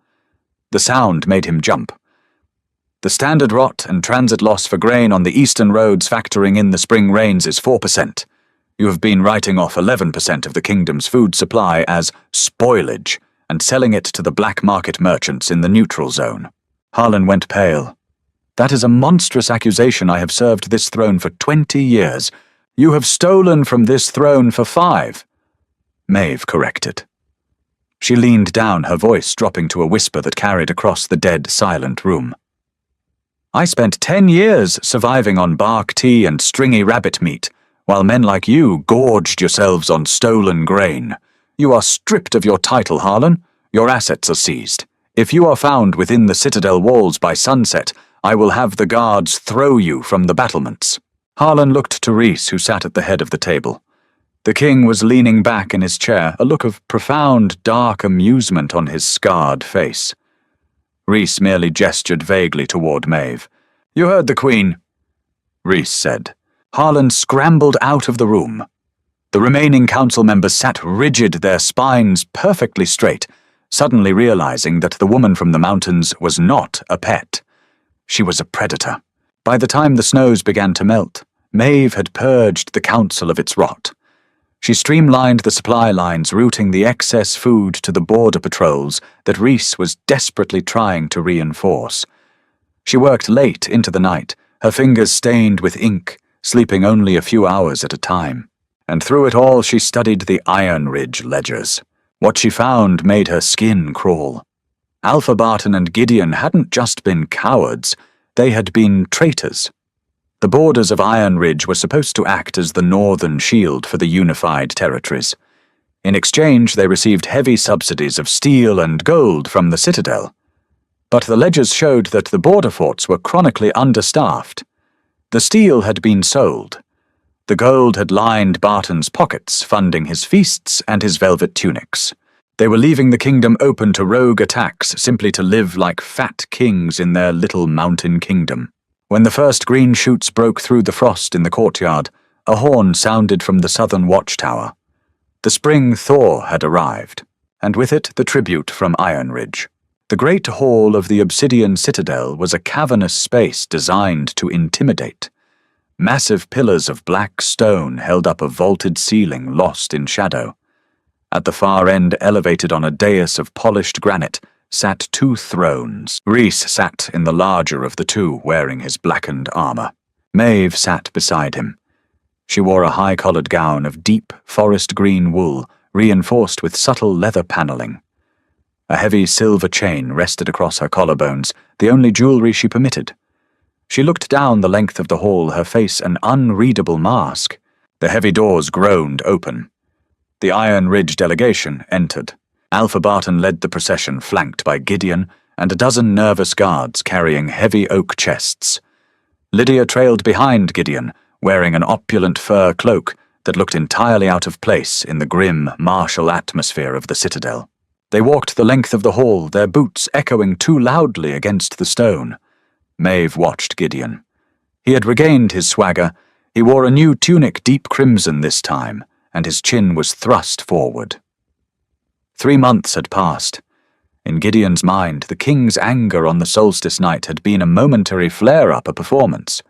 The sound made him jump. "The standard rot and transit loss for grain on the eastern roads factoring in the spring rains is 4%. You have been writing off 11% of the kingdom's food supply as spoilage and selling it to the black market merchants in the neutral zone." Harlan went pale. "That is a monstrous accusation. I have served this throne for 20 years. You have stolen from this throne for 5. Maeve corrected. She leaned down, her voice dropping to a whisper that carried across the dead, silent room. "I spent 10 years surviving on bark tea and stringy rabbit meat, while men like you gorged yourselves on stolen grain. You are stripped of your title, Harlan. Your assets are seized. If you are found within the Citadel walls by sunset, I will have the guards throw you from the battlements." Harlan looked to Rhys, who sat at the head of the table. The king was leaning back in his chair, a look of profound, dark amusement on his scarred face. Rhys merely gestured vaguely toward Maeve. "You heard the Queen," Rhys said. Harlan scrambled out of the room. The remaining council members sat rigid, their spines perfectly straight, suddenly realizing that the woman from the mountains was not a pet. She was a predator. By the time the snows began to melt, Maeve had purged the council of its rot. She streamlined the supply lines, routing the excess food to the border patrols that Rhys was desperately trying to reinforce. She worked late into the night, her fingers stained with ink, sleeping only a few hours at a time. And through it all she studied the Iron Ridge ledgers. What she found made her skin crawl. Alpha Barton and Gideon hadn't just been cowards, they had been traitors. The borders of Iron Ridge were supposed to act as the northern shield for the unified territories. In exchange, they received heavy subsidies of steel and gold from the Citadel. But the ledgers showed that the border forts were chronically understaffed. The steel had been sold. The gold had lined Barton's pockets, funding his feasts and his velvet tunics. They were leaving the kingdom open to rogue attacks simply to live like fat kings in their little mountain kingdom. When the first green shoots broke through the frost in the courtyard, a horn sounded from the southern watchtower. The spring thaw had arrived, and with it the tribute from Iron Ridge. The great hall of the obsidian citadel was a cavernous space designed to intimidate. Massive pillars of black stone held up a vaulted ceiling lost in shadow. At the far end, elevated on a dais of polished granite, sat 2 thrones. Rhys sat in the larger of the 2, wearing his blackened armor. Maeve sat beside him. She wore a high-collared gown of deep forest green wool, reinforced with subtle leather paneling. A heavy silver chain rested across her collarbones, the only jewelry she permitted. She looked down the length of the hall, her face an unreadable mask. The heavy doors groaned open. The Iron Ridge delegation entered. Alpha Barton led the procession, flanked by Gideon and a dozen nervous guards carrying heavy oak chests. Lydia trailed behind Gideon, wearing an opulent fur cloak that looked entirely out of place in the grim, martial atmosphere of the citadel. They walked the length of the hall, their boots echoing too loudly against the stone. Maeve watched Gideon. He had regained his swagger. He wore a new tunic, deep crimson this time, and his chin was thrust forward. 3 months had passed. In Gideon's mind, the king's anger on the solstice night had been a momentary flare-up, a performance.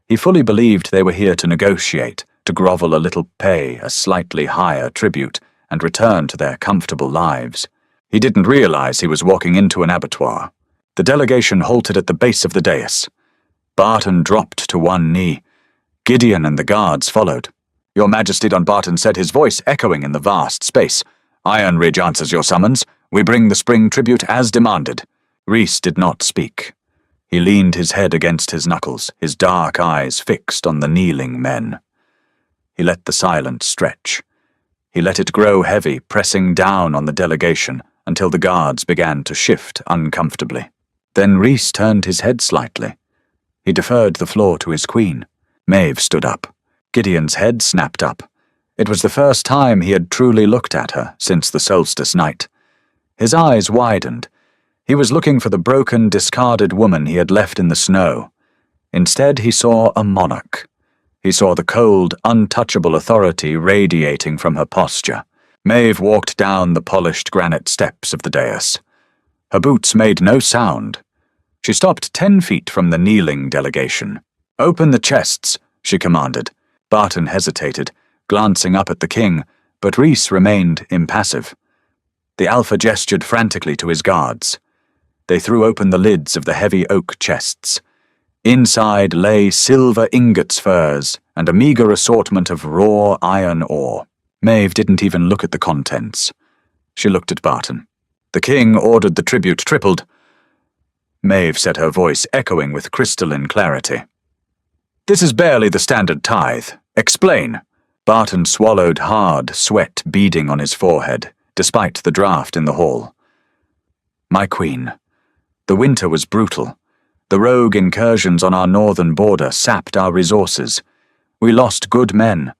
He fully believed they were here to negotiate, to grovel a little pay, a slightly higher tribute, and return to their comfortable lives. He didn't realize he was walking into an abattoir. The delegation halted at the base of the dais. Barton dropped to one knee. Gideon and the guards followed. "Your Majesty," Don Barton said, his voice echoing in the vast space. "Iron Ridge answers your summons. We bring the spring tribute as demanded." Rhys did not speak. He leaned his head against his knuckles, his dark eyes fixed on the kneeling men. He let the silence stretch. He let it grow heavy, pressing down on the delegation until the guards began to shift uncomfortably. Then Rhys turned his head slightly. He deferred the floor to his queen. Maeve stood up. Gideon's head snapped up. It was the first time he had truly looked at her since the solstice night. His eyes widened. He was looking for the broken, discarded woman he had left in the snow. Instead, he saw a monarch. He saw the cold, untouchable authority radiating from her posture. Maeve walked down the polished granite steps of the dais. Her boots made no sound. She stopped 10 feet from the kneeling delegation. "Open the chests," she commanded. Barton hesitated, glancing up at the king, but Rhys remained impassive. The Alpha gestured frantically to his guards. They threw open the lids of the heavy oak chests. Inside lay silver ingots furs and a meager assortment of raw iron ore. Maeve didn't even look at the contents. She looked at Barton. "The king ordered the tribute tripled," Maeve said, her voice echoing with crystalline clarity. "This is barely the standard tithe. Explain." Barton swallowed hard, sweat beading on his forehead, despite the draft in the hall. "My queen, the winter was brutal. The rogue incursions on our northern border sapped our resources. We lost good men.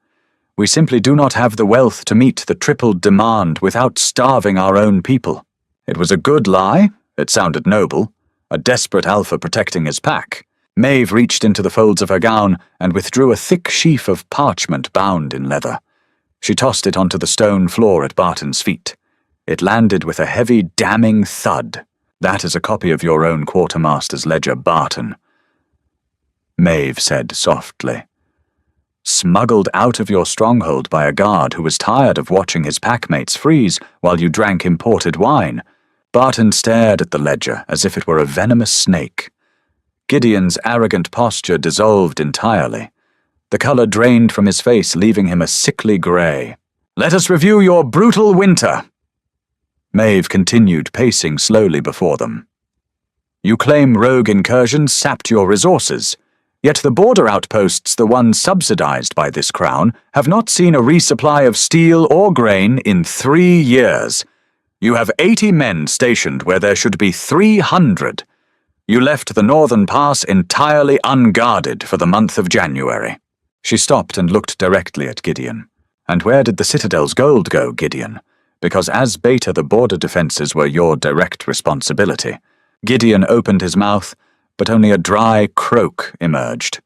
We simply do not have the wealth to meet the tripled demand without starving our own people." It was a good lie. It sounded noble. A desperate alpha protecting his pack. Maeve reached into the folds of her gown and withdrew a thick sheaf of parchment bound in leather. She tossed it onto the stone floor at Barton's feet. It landed with a heavy, damning thud. "That is a copy of your own quartermaster's ledger, Barton," Maeve said softly. "Smuggled out of your stronghold by a guard who was tired of watching his packmates freeze while you drank imported wine." Barton stared at the ledger as if it were a venomous snake. Gideon's arrogant posture dissolved entirely. The colour drained from his face, leaving him a sickly grey. "Let us review your brutal winter." Maeve continued pacing slowly before them. "You claim rogue incursions sapped your resources, yet the border outposts, the ones subsidized by this crown, have not seen a resupply of steel or grain in 3 years. You have 80 men stationed where there should be 300. You left the northern pass entirely unguarded for the month of January." She stopped and looked directly at Gideon. "And where did the Citadel's gold go, Gideon? Because as Beta the border defenses were your direct responsibility." Gideon opened his mouth, but only a dry croak emerged.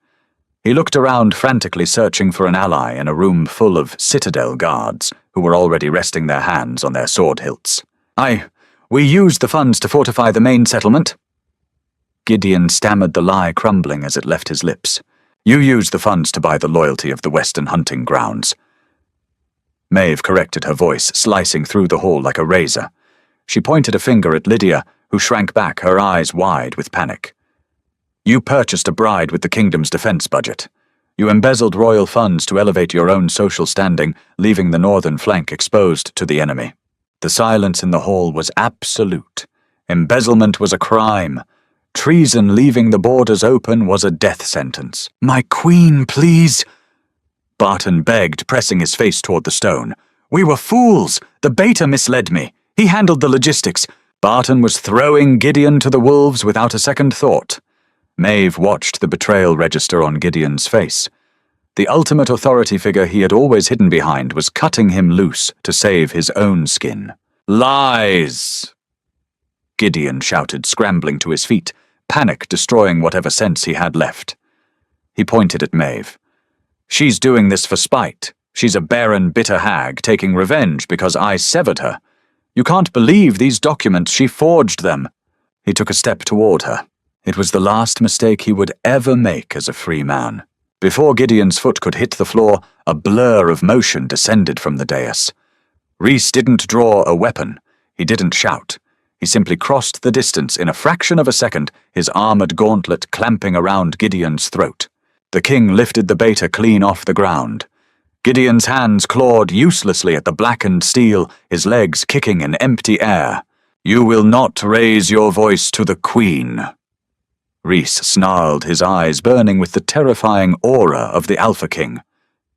He looked around frantically, searching for an ally in a room full of Citadel guards who were already resting their hands on their sword hilts. We used the funds to fortify the main settlement." Gideon stammered the lie, crumbling as it left his lips. "You used the funds to buy the loyalty of the Western hunting grounds." Maeve corrected her voice, slicing through the hall like a razor. She pointed a finger at Lydia, who shrank back, her eyes wide with panic. "You purchased a bride with the kingdom's defense budget. You embezzled royal funds to elevate your own social standing, leaving the northern flank exposed to the enemy." The silence in the hall was absolute. Embezzlement was a crime. Treason leaving the borders open was a death sentence. "My queen, please," Barton begged, pressing his face toward the stone. "We were fools. The Beta misled me. He handled the logistics." Barton was throwing Gideon to the wolves without a second thought. Maeve watched the betrayal register on Gideon's face. The ultimate authority figure he had always hidden behind was cutting him loose to save his own skin. "Lies!" Gideon shouted, scrambling to his feet, panic destroying whatever sense he had left. He pointed at Maeve. "She's doing this for spite. She's a barren, bitter hag, taking revenge because I severed her. You can't believe these documents, she forged them." He took a step toward her. It was the last mistake he would ever make as a free man. Before Gideon's foot could hit the floor, a blur of motion descended from the dais. Rhys didn't draw a weapon. He didn't shout. He simply crossed the distance in a fraction of a second, his armored gauntlet clamping around Gideon's throat. The king lifted the Beta clean off the ground. Gideon's hands clawed uselessly at the blackened steel, his legs kicking in empty air. "You will not raise your voice to the queen." Rhys snarled, his eyes burning with the terrifying aura of the Alpha King.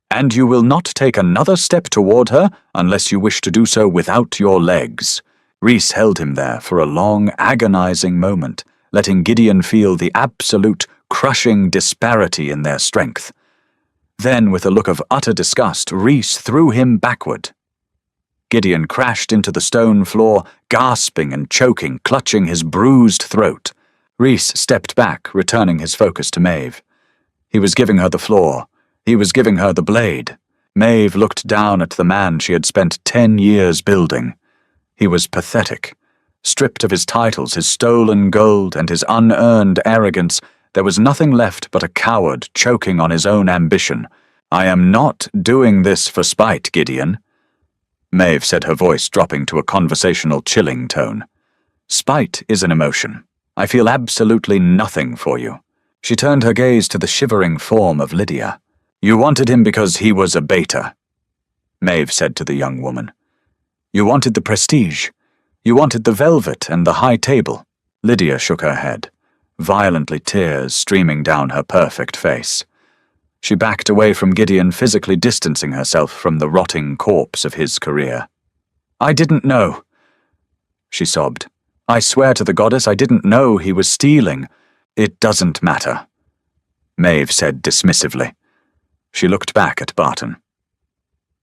"And you will not take another step toward her unless you wish to do so without your legs." Rhys held him there for a long, agonizing moment, letting Gideon feel the absolute, crushing disparity in their strength. Then, with a look of utter disgust, Rhys threw him backward. Gideon crashed into the stone floor, gasping and choking, clutching his bruised throat. Rhys stepped back, returning his focus to Maeve. He was giving her the floor. He was giving her the blade. Maeve looked down at the man she had spent 10 years building. He was pathetic. Stripped of his titles, his stolen gold, and his unearned arrogance, there was nothing left but a coward choking on his own ambition. "I am not doing this for spite, Gideon," Maeve said, her voice dropping to a conversational, chilling tone. "Spite is an emotion. I feel absolutely nothing for you." She turned her gaze to the shivering form of Lydia. "You wanted him because he was a Beta," Maeve said to the young woman. "You wanted the prestige. You wanted the velvet and the high table." Lydia shook her head, violently, tears streaming down her perfect face. She backed away from Gideon, physically distancing herself from the rotting corpse of his career. "I didn't know," she sobbed. "I swear to the goddess I didn't know he was stealing. It doesn't matter, Maeve said dismissively. She looked back at Barton.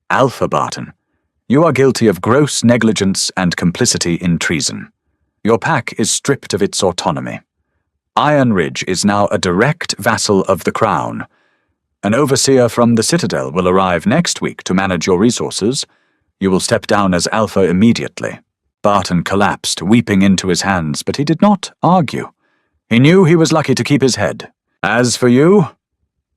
Alpha Barton, you are guilty of gross negligence and complicity in treason. Your pack is stripped of its autonomy. Iron Ridge is now a direct vassal of the Crown. An overseer from the Citadel will arrive next week to manage your resources. You will step down as Alpha immediately. Barton collapsed, weeping into his hands, but he did not argue. He knew he was lucky to keep his head. As for you,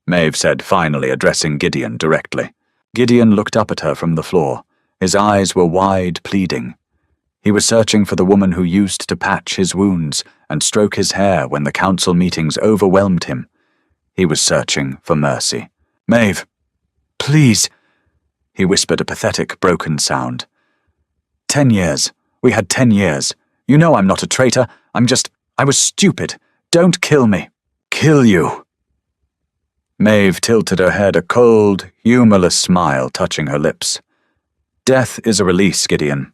Maeve said, finally addressing Gideon directly. Gideon looked up at her from the floor. His eyes were wide, pleading. He was searching for the woman who used to patch his wounds and stroke his hair when the council meetings overwhelmed him. He was searching for mercy. Maeve, please, he whispered a pathetic, broken sound. 10 years. We had 10 years. You know I'm not a traitor. I was stupid. Don't kill me. Kill you. Maeve tilted her head, a cold, humorless smile touching her lips. Death is a release, Gideon.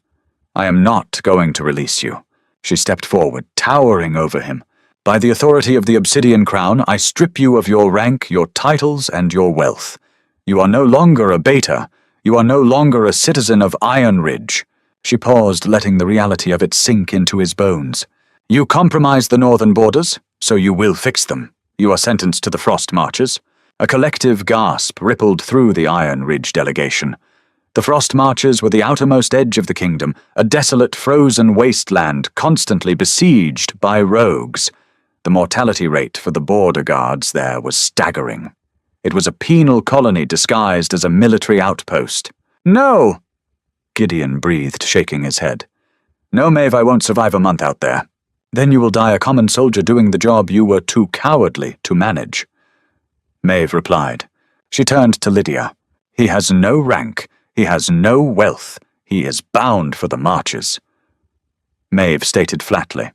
I am not going to release you. She stepped forward, towering over him. By the authority of the Obsidian Crown, I strip you of your rank, your titles, and your wealth. You are no longer a beta. You are no longer a citizen of Iron Ridge. She paused, letting the reality of it sink into his bones. You compromised the northern borders, so you will fix them. You are sentenced to the Frost Marches. A collective gasp rippled through the Iron Ridge delegation. The Frost Marches were the outermost edge of the kingdom, a desolate, frozen wasteland constantly besieged by rogues. The mortality rate for the border guards there was staggering. It was a penal colony disguised as a military outpost. No! Gideon breathed, shaking his head. No, Maeve, I won't survive a month out there. Then you will die a common soldier doing the job you were too cowardly to manage. Maeve replied. She turned to Lydia. He has no rank. He has no wealth. He is bound for the marches. Maeve stated flatly.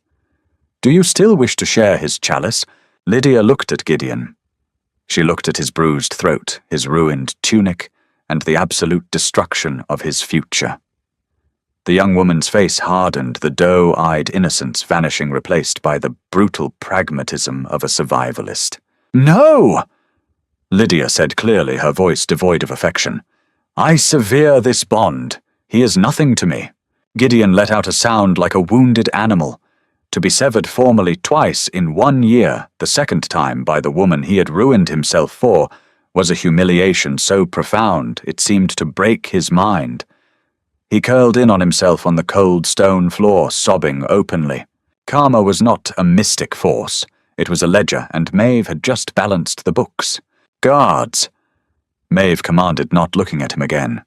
Do you still wish to share his chalice? Lydia looked at Gideon. She looked at his bruised throat, his ruined tunic, and the absolute destruction of his future. The young woman's face hardened, the doe-eyed innocence vanishing, replaced by the brutal pragmatism of a survivalist. No! Lydia said clearly, her voice devoid of affection. I sever this bond. He is nothing to me. Gideon let out a sound like a wounded animal. To be severed formally twice in 1 year, the second time by the woman he had ruined himself for, was a humiliation so profound it seemed to break his mind. He curled in on himself on the cold stone floor, sobbing openly. Karma was not a mystic force. It was a ledger, and Maeve had just balanced the books. Guards! Maeve commanded, not looking at him again.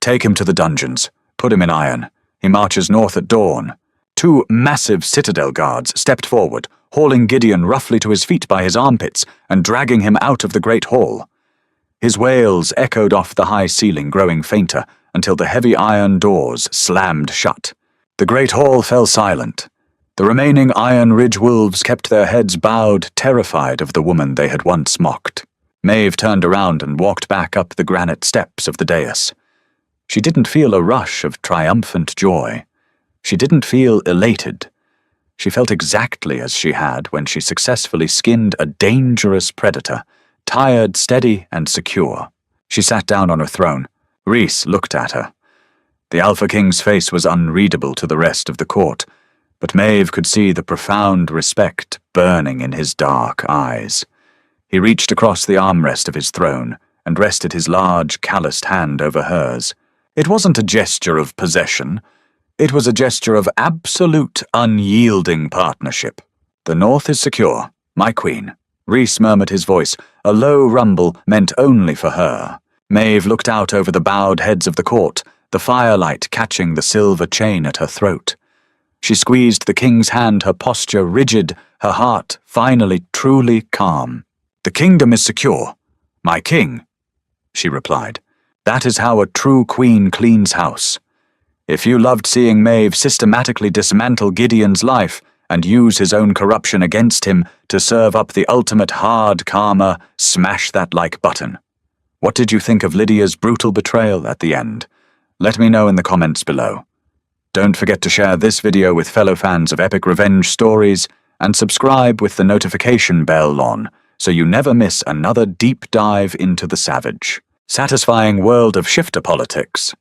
Take him to the dungeons. Put him in iron. He marches north at dawn. 2 massive citadel guards stepped forward, hauling Gideon roughly to his feet by his armpits and dragging him out of the great hall. His wails echoed off the high ceiling, growing fainter, until the heavy iron doors slammed shut. The great hall fell silent. The remaining Iron Ridge wolves kept their heads bowed, terrified of the woman they had once mocked. Maeve turned around and walked back up the granite steps of the dais. She didn't feel a rush of triumphant joy. She didn't feel elated. She felt exactly as she had when she successfully skinned a dangerous predator, tired, steady, and secure. She sat down on her throne. Rhys looked at her. The Alpha King's face was unreadable to the rest of the court, but Maeve could see the profound respect burning in his dark eyes. He reached across the armrest of his throne and rested his large, calloused hand over hers. It wasn't a gesture of possession. It was a gesture of absolute, unyielding partnership. The North is secure, my queen. Rhys murmured his voice, a low rumble meant only for her. Maeve looked out over the bowed heads of the court, the firelight catching the silver chain at her throat. She squeezed the king's hand, her posture rigid, her heart finally truly calm. The kingdom is secure. My king, she replied. That is how a true queen cleans house. If you loved seeing Maeve systematically dismantle Gideon's life and use his own corruption against him to serve up the ultimate hard karma, smash that like button. What did you think of Lydia's brutal betrayal at the end? Let me know in the comments below. Don't forget to share this video with fellow fans of epic revenge stories, and subscribe with the notification bell on so you never miss another deep dive into the savage, satisfying world of shifter politics.